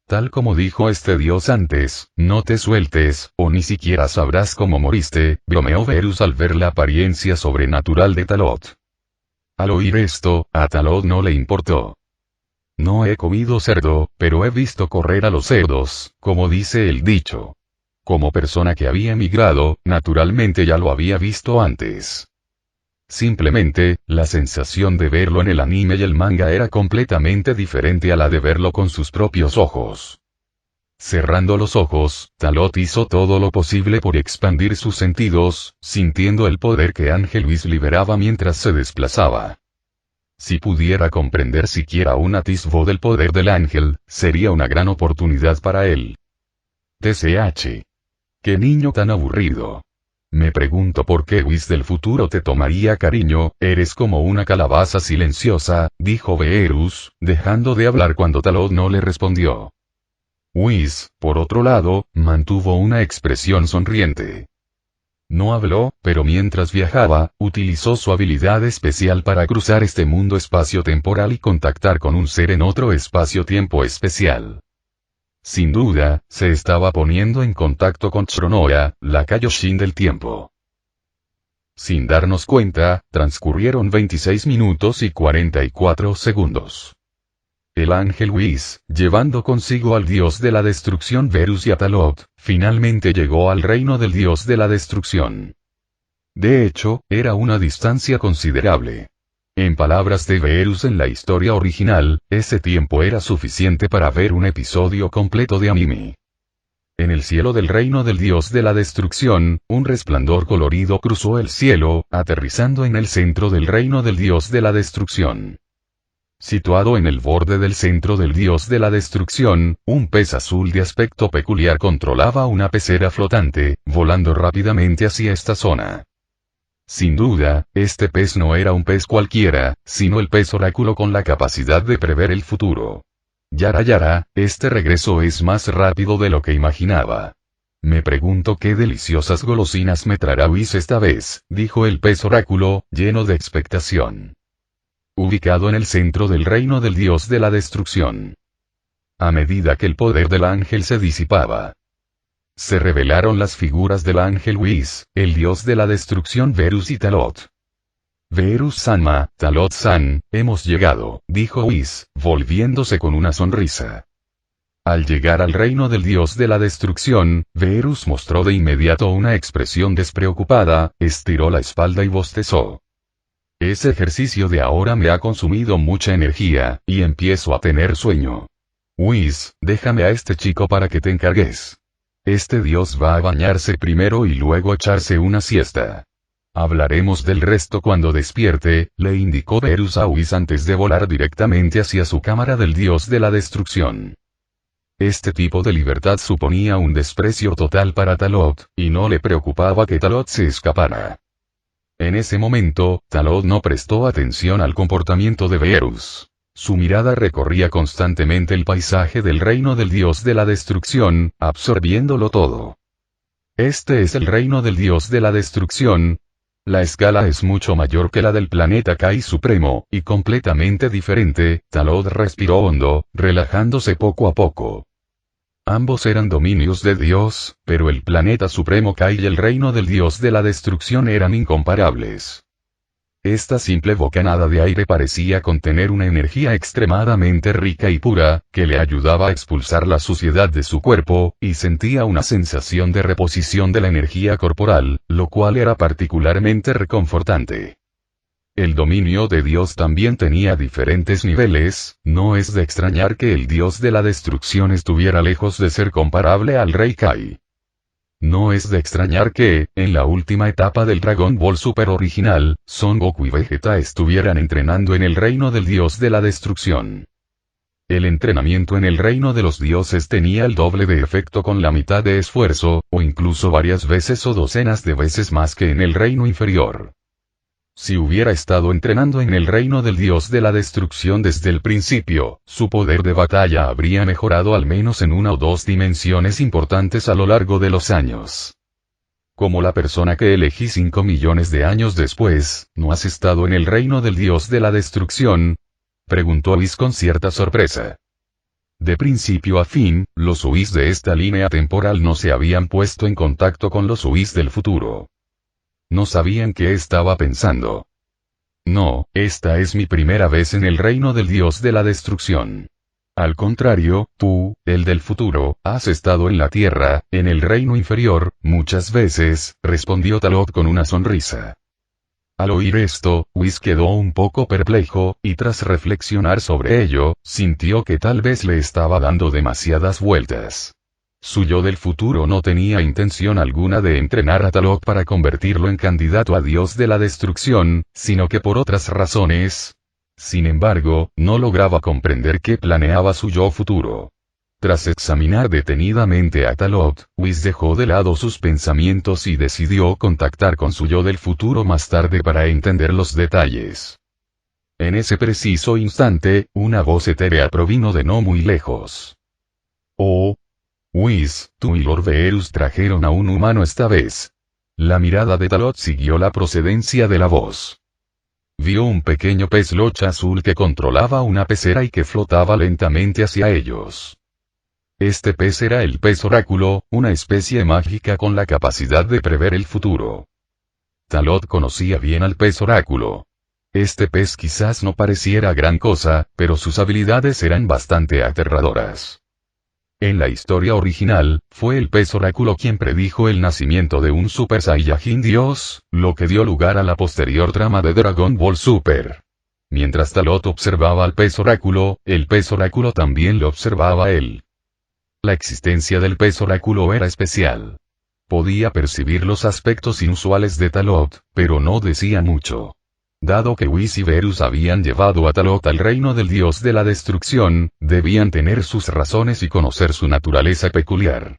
Tal como dijo este dios antes, no te sueltes, o ni siquiera sabrás cómo moriste, bromeó Verus al ver la apariencia sobrenatural de Talot. Al oír esto, a Talot no le importó. No he comido cerdo, pero he visto correr a los cerdos, como dice el dicho. Como persona que había emigrado, naturalmente ya lo había visto antes. Simplemente, la sensación de verlo en el anime y el manga era completamente diferente a la de verlo con sus propios ojos. Cerrando los ojos, Talot hizo todo lo posible por expandir sus sentidos, sintiendo el poder que Ángel Whis liberaba mientras se desplazaba. Si pudiera comprender siquiera un atisbo del poder del ángel, sería una gran oportunidad para él. TCH. ¡Qué niño tan aburrido! Me pregunto por qué Whis del futuro te tomaría cariño, eres como una calabaza silenciosa, dijo Verus, dejando de hablar cuando Talot no le respondió. Whis, por otro lado, mantuvo una expresión sonriente. No habló, pero mientras viajaba, utilizó su habilidad especial para cruzar este mundo espacio-temporal y contactar con un ser en otro espacio-tiempo especial. Sin duda, se estaba poniendo en contacto con Shronoa, la Kaioshin del tiempo. Sin darnos cuenta, transcurrieron 26 minutos y 44 segundos. El ángel Whis, llevando consigo al dios de la destrucción Verus y a Talot, finalmente llegó al reino del dios de la destrucción. De hecho, era una distancia considerable. En palabras de Verus en la historia original, ese tiempo era suficiente para ver un episodio completo de anime. En el cielo del reino del dios de la destrucción, un resplandor colorido cruzó el cielo, aterrizando en el centro del reino del dios de la destrucción. Situado en el borde del centro del dios de la destrucción, un pez azul de aspecto peculiar controlaba una pecera flotante, volando rápidamente hacia esta zona. Sin duda, este pez no era un pez cualquiera, sino el pez oráculo con la capacidad de prever el futuro. Yara, este regreso es más rápido de lo que imaginaba. Me pregunto qué deliciosas golosinas me traerá Whis esta vez, dijo el pez oráculo, lleno de expectación. Ubicado en el centro del reino del dios de la destrucción. A medida que el poder del ángel se disipaba, se revelaron las figuras del ángel Whis, el dios de la destrucción Verus y Talot. Beerus-sama, Talot-san, hemos llegado, dijo Whis, volviéndose con una sonrisa. Al llegar al reino del dios de la destrucción, Beerus mostró de inmediato una expresión despreocupada, estiró la espalda y bostezó. Ese ejercicio de ahora me ha consumido mucha energía, y empiezo a tener sueño. Whis, déjame a este chico para que te encargues. Este dios va a bañarse primero y luego echarse una siesta. Hablaremos del resto cuando despierte, le indicó Beerus a Whis antes de volar directamente hacia su cámara del dios de la destrucción. Este tipo de libertad suponía un desprecio total para Talot, y no le preocupaba que Talot se escapara. En ese momento, Talot no prestó atención al comportamiento de Beerus. Su mirada recorría constantemente el paisaje del reino del dios de la destrucción, absorbiéndolo todo. Este es el reino del dios de la destrucción. La escala es mucho mayor que la del planeta Kai Supremo, y completamente diferente. Talot respiró hondo, relajándose poco a poco. Ambos eran dominios de Dios, pero el planeta supremo Kai y el reino del dios de la destrucción eran incomparables. Esta simple bocanada de aire parecía contener una energía extremadamente rica y pura, que le ayudaba a expulsar la suciedad de su cuerpo, y sentía una sensación de reposición de la energía corporal, lo cual era particularmente reconfortante. El dominio de Dios también tenía diferentes niveles, no es de extrañar que el dios de la destrucción estuviera lejos de ser comparable al rey Kai. No es de extrañar que, en la última etapa del Dragon Ball Super original, Son Goku y Vegeta estuvieran entrenando en el reino del dios de la destrucción. El entrenamiento en el reino de los dioses tenía el doble de efecto con la mitad de esfuerzo, o incluso varias veces o docenas de veces más que en el reino inferior. Si hubiera estado entrenando en el reino del dios de la destrucción desde el principio, su poder de batalla habría mejorado al menos en una o dos dimensiones importantes a lo largo de los años. Como la persona que elegí 5 millones de años después, ¿no has estado en el reino del dios de la destrucción?, preguntó Whis con cierta sorpresa. De principio a fin, los Whis de esta línea temporal no se habían puesto en contacto con los Whis del futuro. No sabían qué estaba pensando. No, esta es mi primera vez en el reino del dios de la destrucción. Al contrario, tú, el del futuro, has estado en la tierra, en el reino inferior, muchas veces, respondió Talot con una sonrisa. Al oír esto, Whis quedó un poco perplejo, y tras reflexionar sobre ello, sintió que tal vez le estaba dando demasiadas vueltas. Su yo del futuro no tenía intención alguna de entrenar a Talot para convertirlo en candidato a dios de la destrucción, sino que por otras razones. Sin embargo, no lograba comprender qué planeaba su yo futuro. Tras examinar detenidamente a Talot, Whis dejó de lado sus pensamientos y decidió contactar con su yo del futuro más tarde para entender los detalles. En ese preciso instante, una voz etérea provino de no muy lejos. «Oh, Whis, tú y Lord Beerus trajeron a un humano esta vez». La mirada de Talot siguió la procedencia de la voz. Vio un pequeño pez locha azul que controlaba una pecera y que flotaba lentamente hacia ellos. Este pez era el pez oráculo, una especie mágica con la capacidad de prever el futuro. Talot conocía bien al pez oráculo. Este pez quizás no pareciera gran cosa, pero sus habilidades eran bastante aterradoras. En la historia original, fue el pez oráculo quien predijo el nacimiento de un Super Saiyajin Dios, lo que dio lugar a la posterior trama de Dragon Ball Super. Mientras Talot observaba al pez oráculo, el pez oráculo también lo observaba a él. La existencia del pez oráculo era especial. Podía percibir los aspectos inusuales de Talot, pero no decía mucho. Dado que Whis y Beerus habían llevado a Talot al reino del dios de la destrucción, debían tener sus razones y conocer su naturaleza peculiar.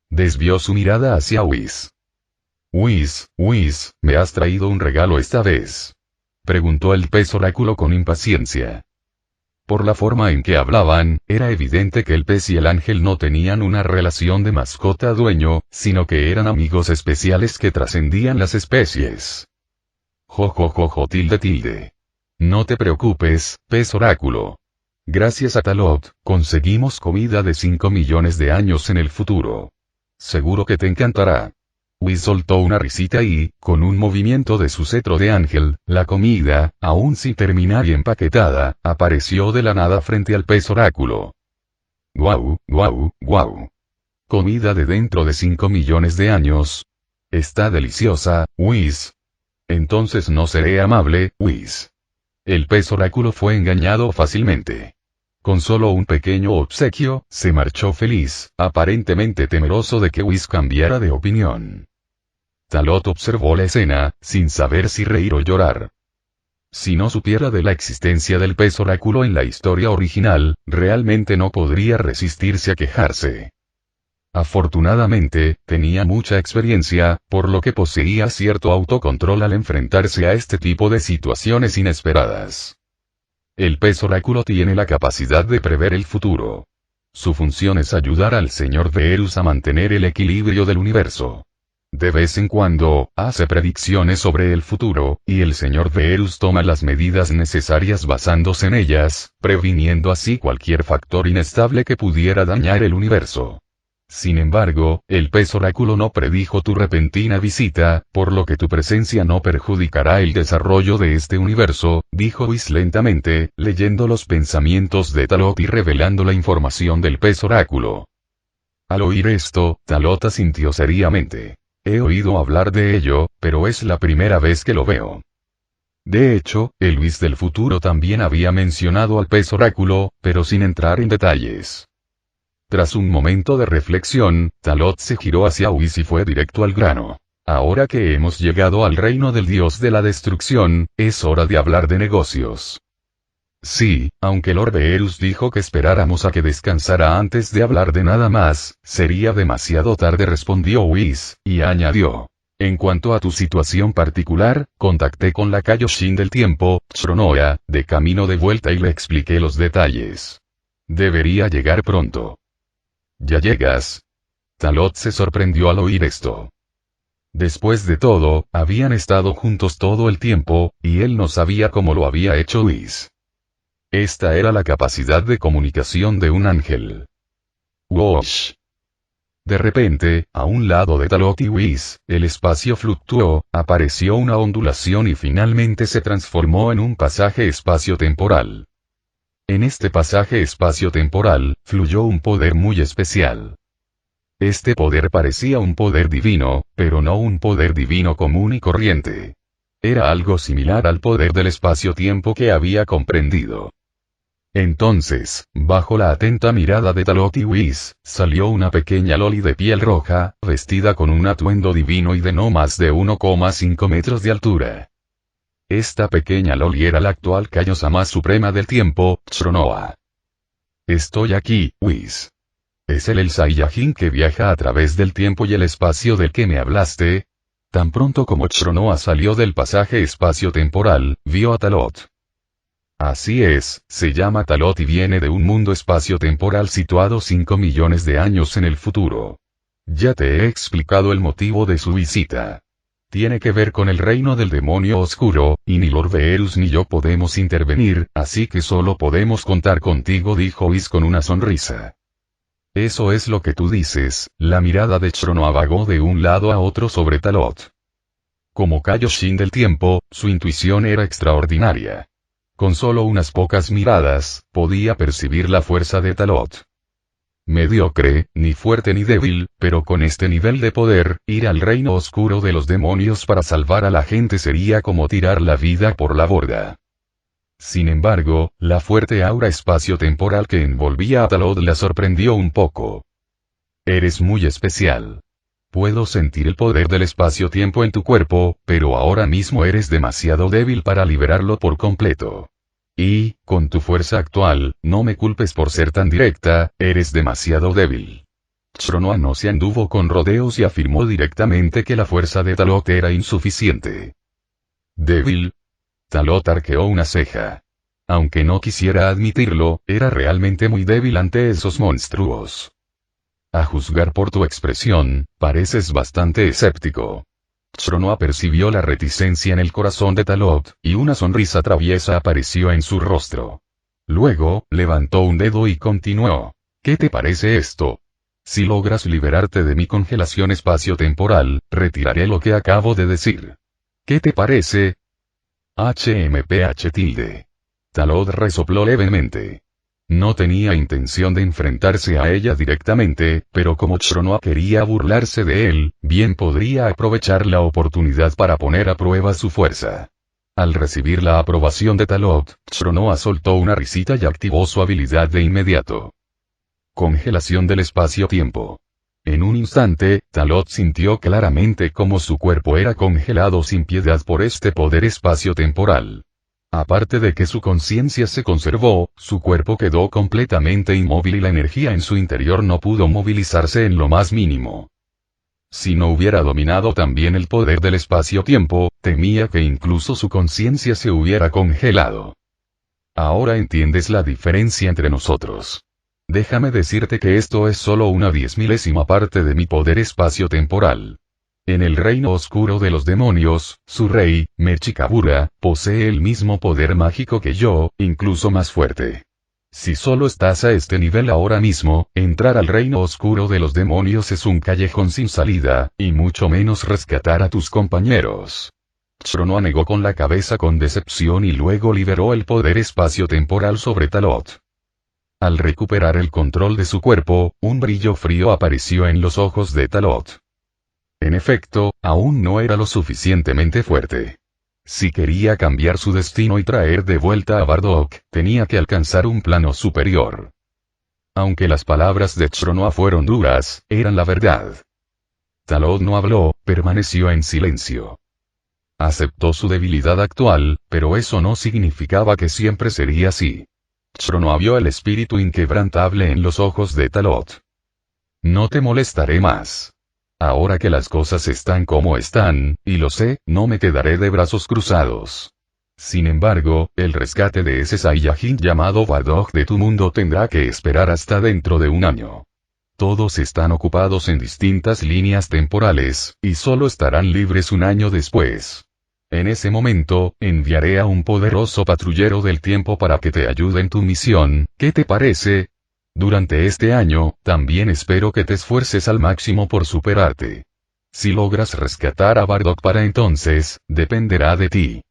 Desvió su mirada hacia Whis. «Whis, ¿me has traído un regalo esta vez?», preguntó el pez oráculo con impaciencia. Por la forma en que hablaban, era evidente que el pez y el ángel no tenían una relación de mascota-dueño, sino que eran amigos especiales que trascendían las especies. Tilde. No te preocupes, pez oráculo. Gracias a Talot, conseguimos comida de 5 millones de años en el futuro. Seguro que te encantará. Whis soltó una risita y, con un movimiento de su cetro de ángel, la comida, aún sin terminar y empaquetada, apareció de la nada frente al pez oráculo. ¡Guau, guau, guau! Comida de dentro de 5 millones de años. Está deliciosa, Whis. Entonces no seré amable, Whis. El pez oráculo fue engañado fácilmente. Con solo un pequeño obsequio, se marchó feliz, aparentemente temeroso de que Whis cambiara de opinión. Talot observó la escena, sin saber si reír o llorar. Si no supiera de la existencia del pez oráculo en la historia original, realmente no podría resistirse a quejarse. Afortunadamente, tenía mucha experiencia, por lo que poseía cierto autocontrol al enfrentarse a este tipo de situaciones inesperadas. El pez oráculo tiene la capacidad de prever el futuro. Su función es ayudar al señor Verus a mantener el equilibrio del universo. De vez en cuando, hace predicciones sobre el futuro, y el señor Verus toma las medidas necesarias basándose en ellas, previniendo así cualquier factor inestable que pudiera dañar el universo. Sin embargo, el pez oráculo no predijo tu repentina visita, por lo que tu presencia no perjudicará el desarrollo de este universo, dijo Whis lentamente, leyendo los pensamientos de Talot y revelando la información del pez oráculo. Al oír esto, Talot asintió seriamente. He oído hablar de ello, pero es la primera vez que lo veo. De hecho, el Whis del futuro también había mencionado al pez oráculo, pero sin entrar en detalles. Tras un momento de reflexión, Talot se giró hacia Whis y fue directo al grano. Ahora que hemos llegado al reino del dios de la destrucción, es hora de hablar de negocios. Sí, aunque Lord Verus dijo que esperáramos a que descansara antes de hablar de nada más, sería demasiado tarde, respondió Whis, y añadió. En cuanto a tu situación particular, contacté con la Kaioshin del tiempo, Chronoa, de camino de vuelta y le expliqué los detalles. Debería llegar pronto. ¿Ya llegas? Talot se sorprendió al oír esto. Después de todo, habían estado juntos todo el tiempo, y él no sabía cómo lo había hecho Whis. Esta era la capacidad de comunicación de un ángel. Whoosh. De repente, a un lado de Talot y Whis, el espacio fluctuó, apareció una ondulación y finalmente se transformó en un pasaje espacio-temporal. En este pasaje espacio-temporal, fluyó un poder muy especial. Este poder parecía un poder divino, pero no un poder divino común y corriente. Era algo similar al poder del espacio-tiempo que había comprendido. Entonces, bajo la atenta mirada de Talot y Whis, salió una pequeña loli de piel roja, vestida con un atuendo divino y de no más de 1,5 metros de altura. Esta pequeña loli era la actual Kaiosama suprema del tiempo, Chronoa. Estoy aquí, Whis. ¿Es él el Saiyajin que viaja a través del tiempo y el espacio del que me hablaste? Tan pronto como Chronoa salió del pasaje espacio-temporal, vio a Talot. Así es, se llama Talot y viene de un mundo espacio-temporal situado 5 millones de años en el futuro. Ya te he explicado el motivo de su visita. Tiene que ver con el reino del demonio oscuro, y ni Lord Verus ni yo podemos intervenir, así que solo podemos contar contigo, dijo Whis con una sonrisa. Eso es lo que tú dices. La mirada de Chronoa vagó de un lado a otro sobre Talot. Como Kaioshin del tiempo, su intuición era extraordinaria. Con solo unas pocas miradas, podía percibir la fuerza de Talot. Mediocre, ni fuerte ni débil, pero con este nivel de poder, ir al reino oscuro de los demonios para salvar a la gente sería como tirar la vida por la borda. Sin embargo, la fuerte aura espacio-temporal que envolvía a Talot la sorprendió un poco. Eres muy especial. Puedo sentir el poder del espacio-tiempo en tu cuerpo, pero ahora mismo eres demasiado débil para liberarlo por completo. Y, con tu fuerza actual, no me culpes por ser tan directa, eres demasiado débil. Chronoa no se anduvo con rodeos y afirmó directamente que la fuerza de Talot era insuficiente. ¿Débil? Talot arqueó una ceja. Aunque no quisiera admitirlo, era realmente muy débil ante esos monstruos. A juzgar por tu expresión, pareces bastante escéptico. Chronoa percibió la reticencia en el corazón de Talot, y una sonrisa traviesa apareció en su rostro. Luego, levantó un dedo y continuó. ¿Qué te parece esto? Si logras liberarte de mi congelación espacio-temporal, retiraré lo que acabo de decir. ¿Qué te parece? HMPH. Talot resopló levemente. No tenía intención de enfrentarse a ella directamente, pero como Chronoa quería burlarse de él, bien podría aprovechar la oportunidad para poner a prueba su fuerza. Al recibir la aprobación de Talot, Chronoa soltó una risita y activó su habilidad de inmediato. Congelación del espacio-tiempo. En un instante, Talot sintió claramente cómo su cuerpo era congelado sin piedad por este poder espacio-temporal. Aparte de que su conciencia se conservó, su cuerpo quedó completamente inmóvil y la energía en su interior no pudo movilizarse en lo más mínimo. Si no hubiera dominado también el poder del espacio-tiempo, temía que incluso su conciencia se hubiera congelado. Ahora entiendes la diferencia entre nosotros. Déjame decirte que esto es solo una 10.000ª parte de mi poder espacio-temporal. En el reino oscuro de los demonios, su rey, Mechikabura, posee el mismo poder mágico que yo, incluso más fuerte. Si solo estás a este nivel ahora mismo, entrar al reino oscuro de los demonios es un callejón sin salida, y mucho menos rescatar a tus compañeros. Chronoa negó con la cabeza con decepción y luego liberó el poder espacio-temporal sobre Talot. Al recuperar el control de su cuerpo, un brillo frío apareció en los ojos de Talot. En efecto, aún no era lo suficientemente fuerte. Si quería cambiar su destino y traer de vuelta a Bardock, tenía que alcanzar un plano superior. Aunque las palabras de Chronoa fueron duras, eran la verdad. Talot no habló, permaneció en silencio. Aceptó su debilidad actual, pero eso no significaba que siempre sería así. Chronoa vio el espíritu inquebrantable en los ojos de Talot. No te molestaré más. Ahora que las cosas están como están, y lo sé, no me quedaré de brazos cruzados. Sin embargo, el rescate de ese Saiyajin llamado Bardock de tu mundo tendrá que esperar hasta dentro de un año. Todos están ocupados en distintas líneas temporales, y solo estarán libres un año después. En ese momento, enviaré a un poderoso patrullero del tiempo para que te ayude en tu misión, ¿qué te parece? Durante este año, también espero que te esfuerces al máximo por superarte. Si logras rescatar a Bardock para entonces, dependerá de ti.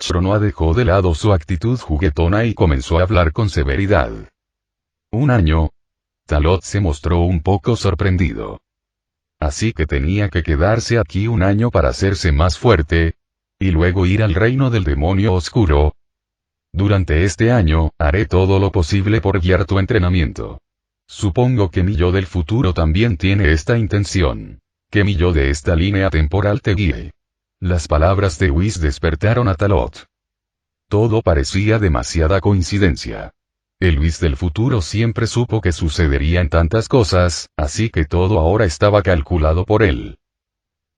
Chronoa dejó de lado su actitud juguetona y comenzó a hablar con severidad. ¿Un año? Talot se mostró un poco sorprendido. Así que tenía que quedarse aquí un año para hacerse más fuerte, y luego ir al reino del demonio oscuro. Durante este año, haré todo lo posible por guiar tu entrenamiento. Supongo que mi yo del futuro también tiene esta intención. Que mi yo de esta línea temporal te guíe. Las palabras de Whis despertaron a Talot. Todo parecía demasiada coincidencia. El Whis del futuro siempre supo que sucederían tantas cosas, así que todo ahora estaba calculado por él.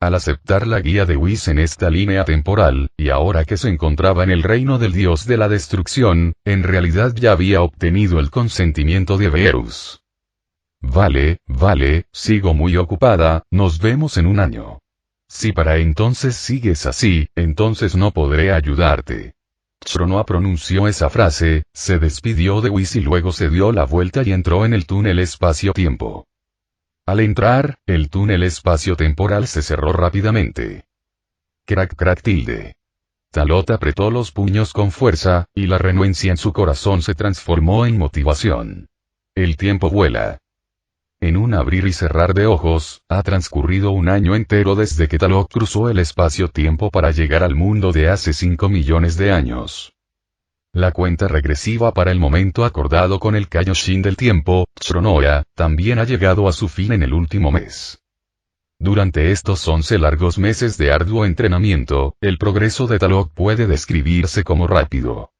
Al aceptar la guía de Whis en esta línea temporal, y ahora que se encontraba en el reino del dios de la destrucción, en realidad ya había obtenido el consentimiento de Beerus. Vale, sigo muy ocupada, nos vemos en un año. Si para entonces sigues así, entonces no podré ayudarte. Chronoa pronunció esa frase, se despidió de Whis y luego se dio la vuelta y entró en el túnel espacio-tiempo. Al entrar, el túnel espacio-temporal se cerró rápidamente. Crack. Talot apretó los puños con fuerza, y la renuencia en su corazón se transformó en motivación. El tiempo vuela. En un abrir y cerrar de ojos, ha transcurrido un año entero desde que Talot cruzó el espacio-tiempo para llegar al mundo de hace 5 millones de años. La cuenta regresiva para el momento acordado con el Kaioshin del tiempo, Chronoa, también ha llegado a su fin en el último mes. Durante estos 11 largos meses de arduo entrenamiento, el progreso de Talot puede describirse como rápido.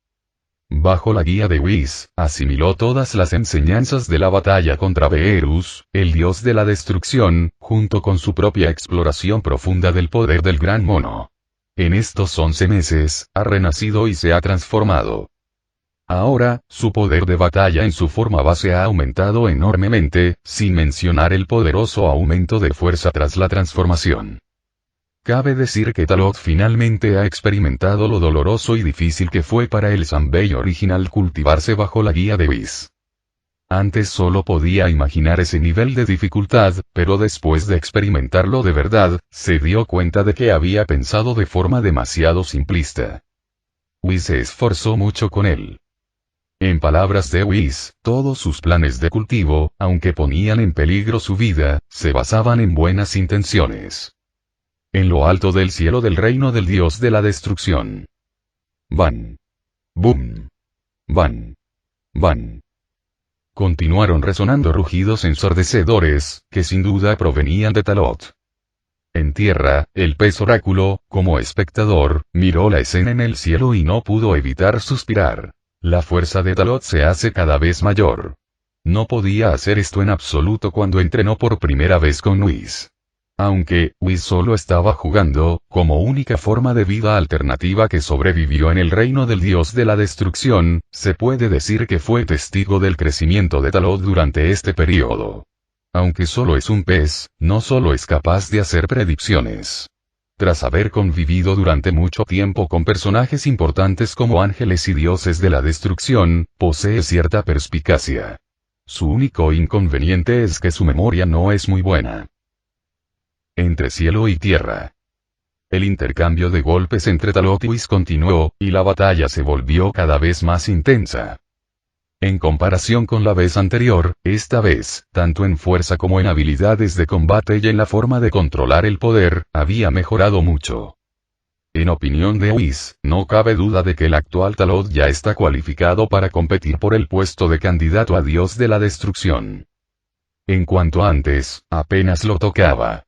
Bajo la guía de Whis, asimiló todas las enseñanzas de la batalla contra Beerus, el dios de la destrucción, junto con su propia exploración profunda del poder del Gran Mono. En estos 11 meses, ha renacido y se ha transformado. Ahora, su poder de batalla en su forma base ha aumentado enormemente, sin mencionar el poderoso aumento de fuerza tras la transformación. Cabe decir que Talot finalmente ha experimentado lo doloroso y difícil que fue para el Sanbei original cultivarse bajo la guía de Whis. Antes solo podía imaginar ese nivel de dificultad, pero después de experimentarlo de verdad, se dio cuenta de que había pensado de forma demasiado simplista. Whis se esforzó mucho con él. En palabras de Whis, todos sus planes de cultivo, aunque ponían en peligro su vida, se basaban en buenas intenciones. En lo alto del cielo del reino del dios de la destrucción. Van. Boom. Van. Van. Continuaron resonando rugidos ensordecedores, que sin duda provenían de Talot. En tierra, el pez oráculo, como espectador, miró la escena en el cielo y no pudo evitar suspirar. La fuerza de Talot se hace cada vez mayor. No podía hacer esto en absoluto cuando entrenó por primera vez con Whis. Aunque, Whis solo estaba jugando, como única forma de vida alternativa que sobrevivió en el reino del dios de la destrucción, se puede decir que fue testigo del crecimiento de Talot durante este periodo. Aunque solo es un pez, no solo es capaz de hacer predicciones. Tras haber convivido durante mucho tiempo con personajes importantes como ángeles y dioses de la destrucción, posee cierta perspicacia. Su único inconveniente es que su memoria no es muy buena. Entre cielo y tierra. El intercambio de golpes entre Talot y Whis continuó, y la batalla se volvió cada vez más intensa. En comparación con la vez anterior, esta vez, tanto en fuerza como en habilidades de combate y en la forma de controlar el poder, había mejorado mucho. En opinión de Whis, no cabe duda de que el actual Talot ya está cualificado para competir por el puesto de candidato a dios de la destrucción. En cuanto antes, apenas lo tocaba.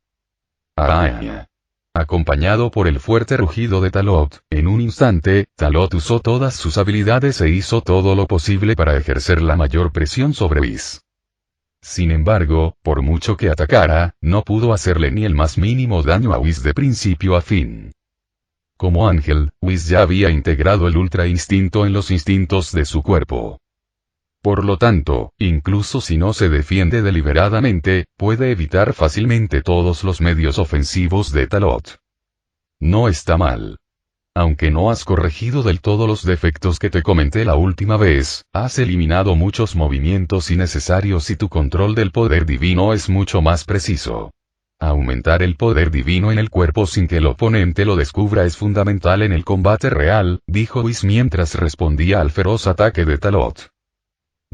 Acompañado por el fuerte rugido de Talot, en un instante, Talot usó todas sus habilidades e hizo todo lo posible para ejercer la mayor presión sobre Whis. Sin embargo, por mucho que atacara, no pudo hacerle ni el más mínimo daño a Whis de principio a fin. Como ángel, Whis ya había integrado el ultra instinto en los instintos de su cuerpo. Por lo tanto, incluso si no se defiende deliberadamente, puede evitar fácilmente todos los medios ofensivos de Talot. No está mal. Aunque no has corregido del todo los defectos que te comenté la última vez, has eliminado muchos movimientos innecesarios y tu control del poder divino es mucho más preciso. Aumentar el poder divino en el cuerpo sin que el oponente lo descubra es fundamental en el combate real, dijo Whis mientras respondía al feroz ataque de Talot.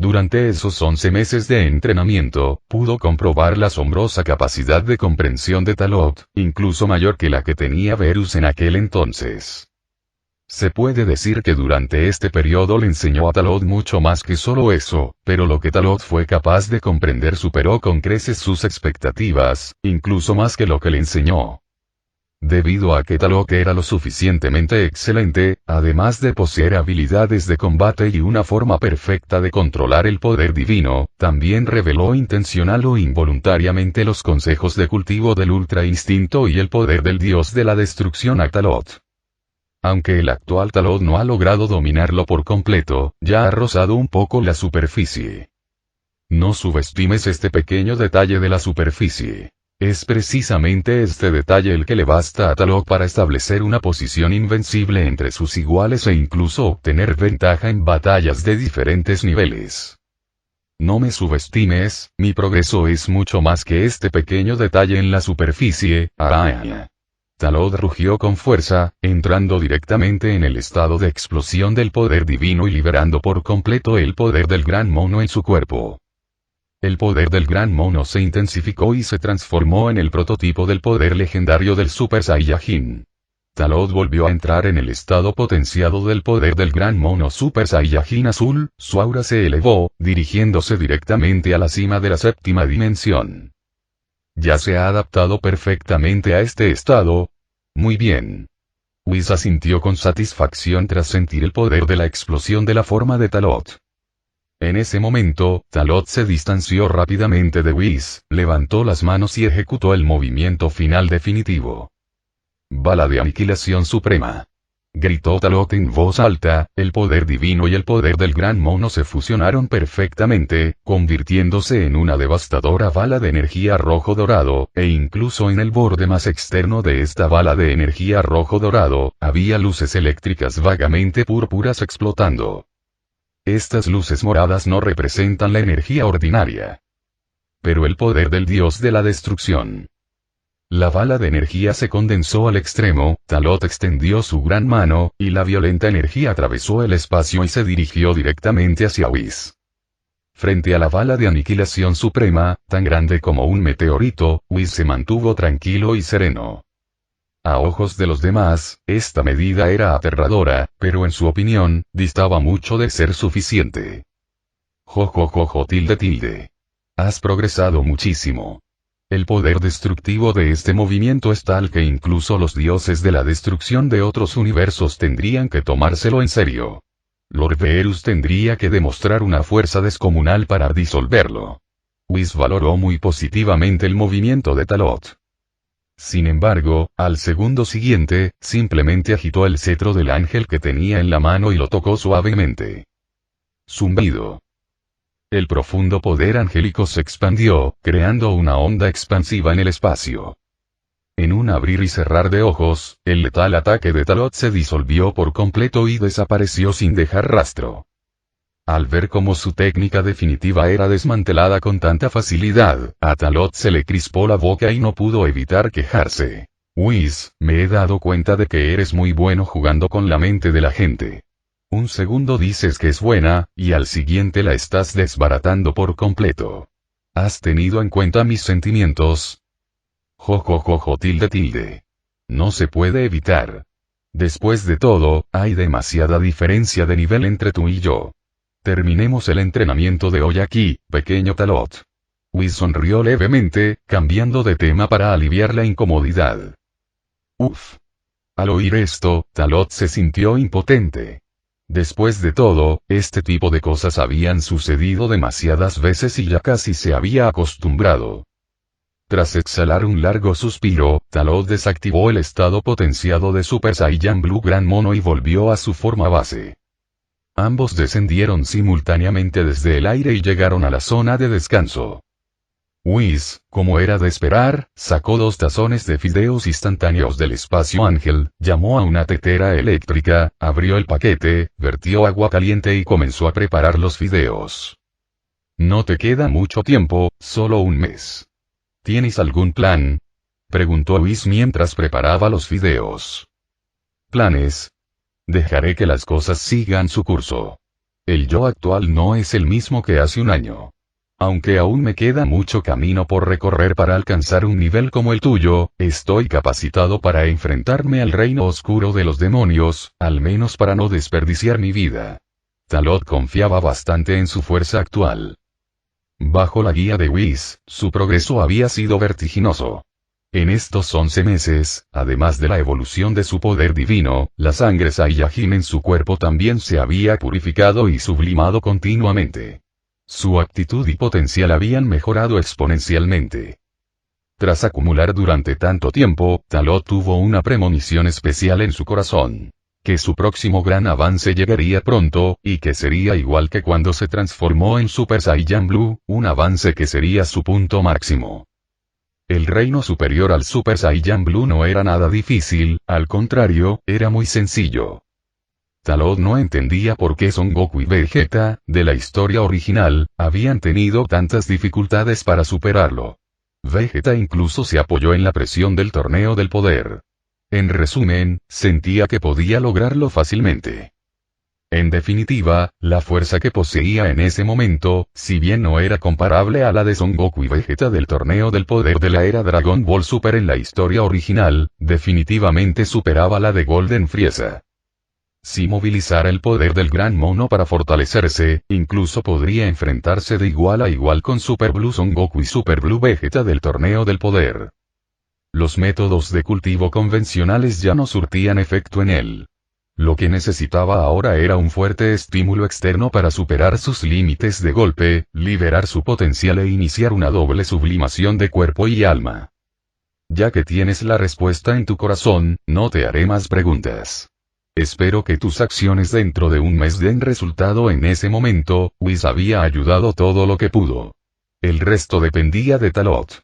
Durante esos 11 meses de entrenamiento, pudo comprobar la asombrosa capacidad de comprensión de Talot, incluso mayor que la que tenía Verus en aquel entonces. Se puede decir que durante este periodo le enseñó a Talot mucho más que solo eso, pero lo que Talot fue capaz de comprender superó con creces sus expectativas, incluso más que lo que le enseñó. Debido a que Talot era lo suficientemente excelente, además de poseer habilidades de combate y una forma perfecta de controlar el poder divino, también reveló intencional o involuntariamente los consejos de cultivo del ultra instinto y el poder del dios de la destrucción a Talot. Aunque el actual Talot no ha logrado dominarlo por completo, ya ha rozado un poco la superficie. No subestimes este pequeño detalle de la superficie. Es precisamente este detalle el que le basta a Talot para establecer una posición invencible entre sus iguales e incluso obtener ventaja en batallas de diferentes niveles. No me subestimes, mi progreso es mucho más que este pequeño detalle en la superficie. Talot rugió con fuerza, entrando directamente en el estado de explosión del poder divino y liberando por completo el poder del gran mono en su cuerpo. El poder del gran mono se intensificó y se transformó en el prototipo del poder legendario del Super Saiyajin. Talot volvió a entrar en el estado potenciado del poder del gran mono Super Saiyajin azul, su aura se elevó, dirigiéndose directamente a la cima de la séptima dimensión. ¿Ya se ha adaptado perfectamente a este estado? Muy bien. Whis asintió con satisfacción tras sentir el poder de la explosión de la forma de Talot. En ese momento, Talot se distanció rápidamente de Whis, levantó las manos y ejecutó el movimiento final definitivo. Bala de aniquilación suprema. Gritó Talot en voz alta, el poder divino y el poder del gran mono se fusionaron perfectamente, convirtiéndose en una devastadora bala de energía rojo dorado, e incluso en el borde más externo de esta bala de energía rojo dorado, había luces eléctricas vagamente púrpuras explotando. estas luces moradas no representan la energía ordinaria, pero el poder del dios de la destrucción. La bala de energía se condensó al extremo, Talot extendió su gran mano, y la violenta energía atravesó el espacio y se dirigió directamente hacia Whis. Frente a la bala de aniquilación suprema, tan grande como un meteorito, Whis se mantuvo tranquilo y sereno. A ojos de los demás, esta medida era aterradora, pero en su opinión, distaba mucho de ser suficiente. Tilde. Has progresado muchísimo. El poder destructivo de este movimiento es tal que incluso los dioses de la destrucción de otros universos tendrían que tomárselo en serio. Lord Verus tendría que demostrar una fuerza descomunal para disolverlo. Whis valoró muy positivamente el movimiento de Talot. Sin embargo, al segundo siguiente, simplemente agitó el cetro del ángel que tenía en la mano y lo tocó suavemente. Zumbido. El profundo poder angélico se expandió, creando una onda expansiva en el espacio. En un abrir y cerrar de ojos, el letal ataque de Talot se disolvió por completo y desapareció sin dejar rastro. Al ver cómo su técnica definitiva era desmantelada con tanta facilidad, a Talot se le crispó la boca y no pudo evitar quejarse. Whis, me he dado cuenta de que eres muy bueno jugando con la mente de la gente. Un segundo dices que es buena, y al siguiente la estás desbaratando por completo. ¿Has tenido en cuenta mis sentimientos? Tilde. No se puede evitar. Después de todo, hay demasiada diferencia de nivel entre tú y yo. Terminemos el entrenamiento de hoy aquí, pequeño Talot. Whis sonrió levemente, cambiando de tema para aliviar la incomodidad. Uf. Al oír esto, Talot se sintió impotente. Después de todo, este tipo de cosas habían sucedido demasiadas veces y ya casi se había acostumbrado. Tras exhalar un largo suspiro, Talot desactivó el estado potenciado de Super Saiyan Blue Gran Mono y volvió a su forma base. Ambos descendieron simultáneamente desde el aire y llegaron a la zona de descanso. Whis, como era de esperar, sacó 2 tazones de fideos instantáneos del espacio ángel, llamó a una tetera eléctrica, abrió el paquete, vertió agua caliente y comenzó a preparar los fideos. No te queda mucho tiempo, solo un mes. ¿Tienes algún plan? Preguntó Whis mientras preparaba los fideos. ¿Planes? Dejaré que las cosas sigan su curso. El yo actual no es el mismo que hace un año. Aunque aún me queda mucho camino por recorrer para alcanzar un nivel como el tuyo, estoy capacitado para enfrentarme al reino oscuro de los demonios, al menos para no desperdiciar mi vida. Talot confiaba bastante en su fuerza actual. Bajo la guía de Whis, su progreso había sido vertiginoso. En estos 11 meses, además de la evolución de su poder divino, la sangre Saiyajin en su cuerpo también se había purificado y sublimado continuamente. Su actitud y potencial habían mejorado exponencialmente. Tras acumular durante tanto tiempo, Talot tuvo una premonición especial en su corazón. Que su próximo gran avance llegaría pronto, y que sería igual que cuando se transformó en Super Saiyan Blue, un avance que sería su punto máximo. El reino superior al Super Saiyan Blue no era nada difícil, al contrario, era muy sencillo. Talot no entendía por qué Son Goku y Vegeta, de la historia original, habían tenido tantas dificultades para superarlo. Vegeta incluso se apoyó en la presión del torneo del poder. En resumen, sentía que podía lograrlo fácilmente. En definitiva, la fuerza que poseía en ese momento, si bien no era comparable a la de Son Goku y Vegeta del torneo del poder de la era Dragon Ball Super en la historia original, definitivamente superaba la de Golden Frieza. Si movilizara el poder del Gran Mono para fortalecerse, incluso podría enfrentarse de igual a igual con Super Blue Son Goku y Super Blue Vegeta del torneo del poder. Los métodos de cultivo convencionales ya no surtían efecto en él. Lo que necesitaba ahora era un fuerte estímulo externo para superar sus límites de golpe, liberar su potencial e iniciar una doble sublimación de cuerpo y alma. Ya que tienes la respuesta en tu corazón, no te haré más preguntas. Espero que tus acciones dentro de un mes den resultado en ese momento. Whis había ayudado todo lo que pudo. El resto dependía de Talot.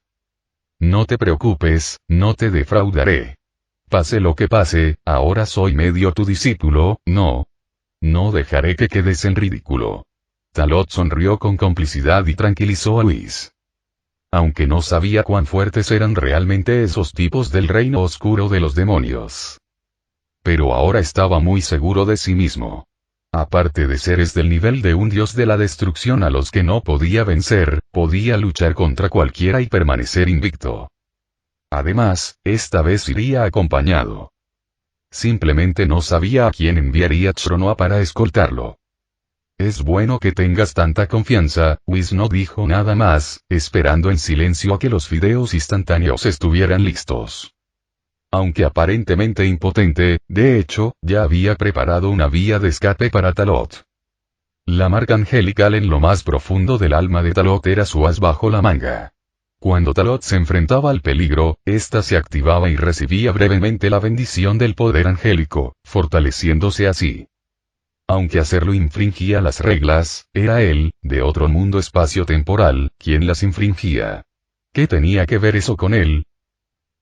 No te preocupes, no te defraudaré. Pase lo que pase, ahora soy medio tu discípulo, ¿no? no dejaré que quedes en ridículo. Talot sonrió con complicidad y tranquilizó a Whis. Aunque no sabía cuán fuertes eran realmente esos tipos del reino oscuro de los demonios. Pero ahora estaba muy seguro de sí mismo. Aparte de seres del nivel de un dios de la destrucción a los que no podía vencer, podía luchar contra cualquiera y permanecer invicto. Además, esta vez iría acompañado. Simplemente no sabía a quién enviaría Chronoa para escoltarlo. Es bueno que tengas tanta confianza, Whis no dijo nada más, esperando en silencio a que los fideos instantáneos estuvieran listos. Aunque aparentemente impotente, de hecho, ya había preparado una vía de escape para Talot. La marca angelical en lo más profundo del alma de Talot era su as bajo la manga. Cuando Talot se enfrentaba al peligro, ésta se activaba y recibía brevemente la bendición del poder angélico, fortaleciéndose así. Aunque hacerlo infringía las reglas, era él, de otro mundo espacio-temporal, quien las infringía. ¿Qué tenía que ver eso con él?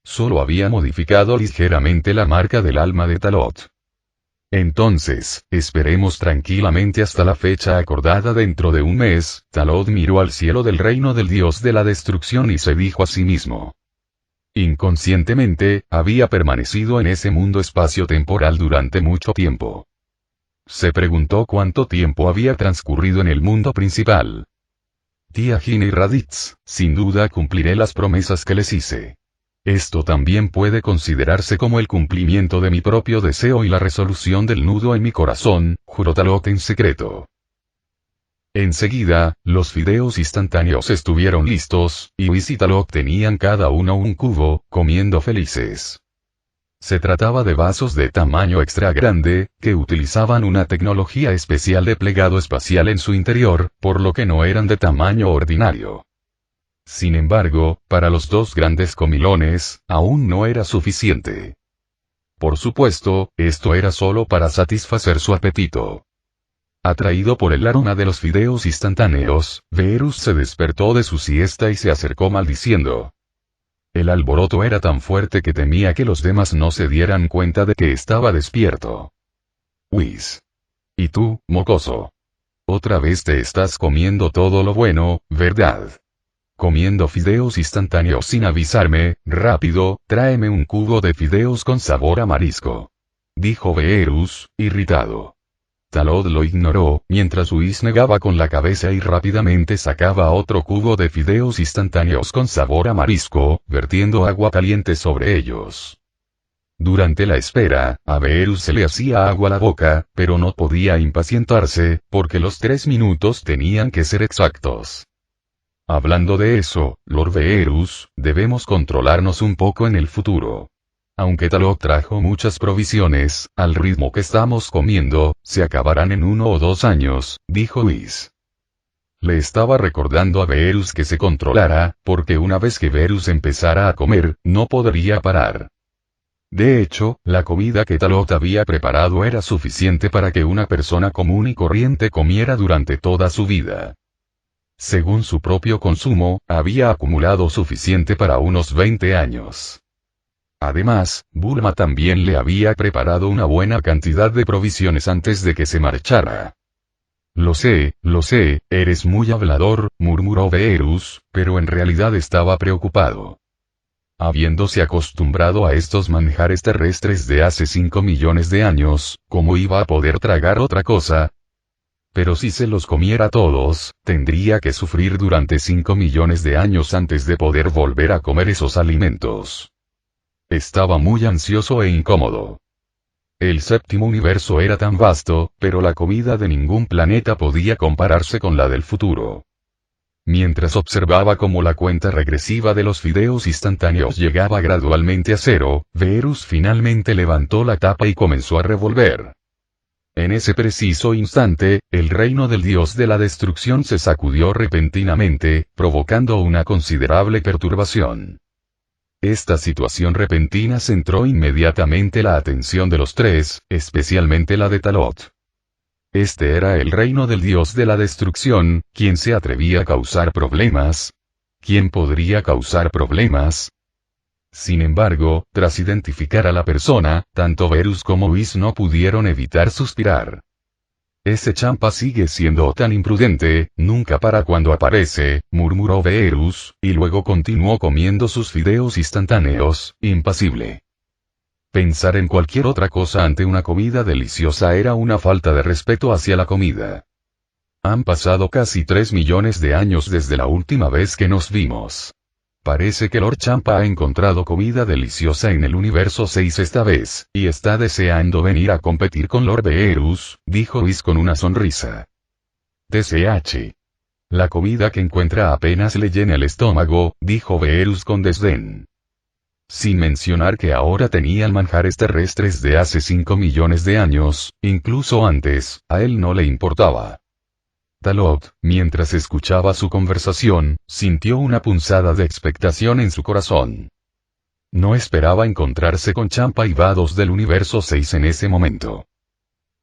Solo había modificado ligeramente la marca del alma de Talot. Entonces, esperemos tranquilamente hasta la fecha acordada dentro de un mes. Talot miró al cielo del reino del dios de la destrucción y se dijo a sí mismo. Inconscientemente, había permanecido en ese mundo espacio-temporal durante mucho tiempo. Se preguntó cuánto tiempo había transcurrido en el mundo principal. Tía Gina y Raditz, sin duda cumpliré las promesas que les hice. Esto también puede considerarse como el cumplimiento de mi propio deseo y la resolución del nudo en mi corazón, juró Talot en secreto. Enseguida, los fideos instantáneos estuvieron listos, y Whis y Talot tenían cada uno un cubo, comiendo felices. Se trataba de vasos de tamaño extra grande, que utilizaban una tecnología especial de plegado espacial en su interior, por lo que no eran de tamaño ordinario. Sin embargo, para los dos grandes comilones, aún no era suficiente. Por supuesto, esto era solo para satisfacer su apetito. Atraído por el aroma de los fideos instantáneos, Verus se despertó de su siesta y se acercó maldiciendo. El alboroto era tan fuerte que temía que los demás no se dieran cuenta de que estaba despierto. Whis. ¿Y tú, mocoso? Otra vez te estás comiendo todo lo bueno, ¿verdad? Comiendo fideos instantáneos sin avisarme. Rápido, tráeme un cubo de fideos con sabor a marisco. Dijo Verus, irritado. Talot lo ignoró, mientras Whis negaba con la cabeza y rápidamente sacaba otro cubo de fideos instantáneos con sabor a marisco, vertiendo agua caliente sobre ellos. Durante la espera, a Verus se le hacía agua la boca, pero no podía impacientarse, porque los 3 minutos tenían que ser exactos. Hablando de eso, Lord Verus, debemos controlarnos un poco en el futuro. Aunque Talot trajo muchas provisiones, al ritmo que estamos comiendo, se acabarán en 1 o 2 años, dijo Whis. Le estaba recordando a Verus que se controlara, porque una vez que Verus empezara a comer, no podría parar. De hecho, la comida que Talot había preparado era suficiente para que una persona común y corriente comiera durante toda su vida. Según su propio consumo, había acumulado suficiente para unos 20 años. Además, Bulma también le había preparado una buena cantidad de provisiones antes de que se marchara. Lo sé, eres muy hablador, murmuró Verus, pero en realidad estaba preocupado. Habiéndose acostumbrado a estos manjares terrestres de hace 5 millones de años, ¿cómo iba a poder tragar otra cosa? Pero si se los comiera todos, tendría que sufrir durante 5 millones de años antes de poder volver a comer esos alimentos. Estaba muy ansioso e incómodo. El séptimo universo era tan vasto, pero la comida de ningún planeta podía compararse con la del futuro. Mientras observaba cómo la cuenta regresiva de los fideos instantáneos llegaba gradualmente a 0, Verus finalmente levantó la tapa y comenzó a revolver. En ese preciso instante, el reino del dios de la destrucción se sacudió repentinamente, provocando una considerable perturbación. Esta situación repentina centró inmediatamente la atención de los tres, especialmente la de Talot. Este era el reino del dios de la destrucción. ¿Quién se atrevía a causar problemas? ¿Quién podría causar problemas? Sin embargo, tras identificar a la persona, tanto Verus como Whis no pudieron evitar suspirar. Ese Champa sigue siendo tan imprudente, nunca para cuando aparece, murmuró Beerus, y luego continuó comiendo sus fideos instantáneos, impasible. Pensar en cualquier otra cosa ante una comida deliciosa era una falta de respeto hacia la comida. Han pasado casi 3 millones de años desde la última vez que nos vimos. Parece que Lord Champa ha encontrado comida deliciosa en el universo 6 esta vez, y está deseando venir a competir con Lord Beerus, dijo Whis con una sonrisa. TCH. La comida que encuentra apenas le llena el estómago, dijo Beerus con desdén. Sin mencionar que ahora tenían manjares terrestres de hace 5 millones de años, incluso antes, a él no le importaba. Talot, mientras escuchaba su conversación, sintió una punzada de expectación en su corazón. No esperaba encontrarse con Champa y Vados del universo 6 en ese momento.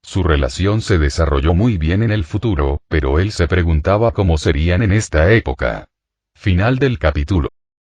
Su relación se desarrolló muy bien en el futuro, pero él se preguntaba cómo serían en esta época. Final del capítulo.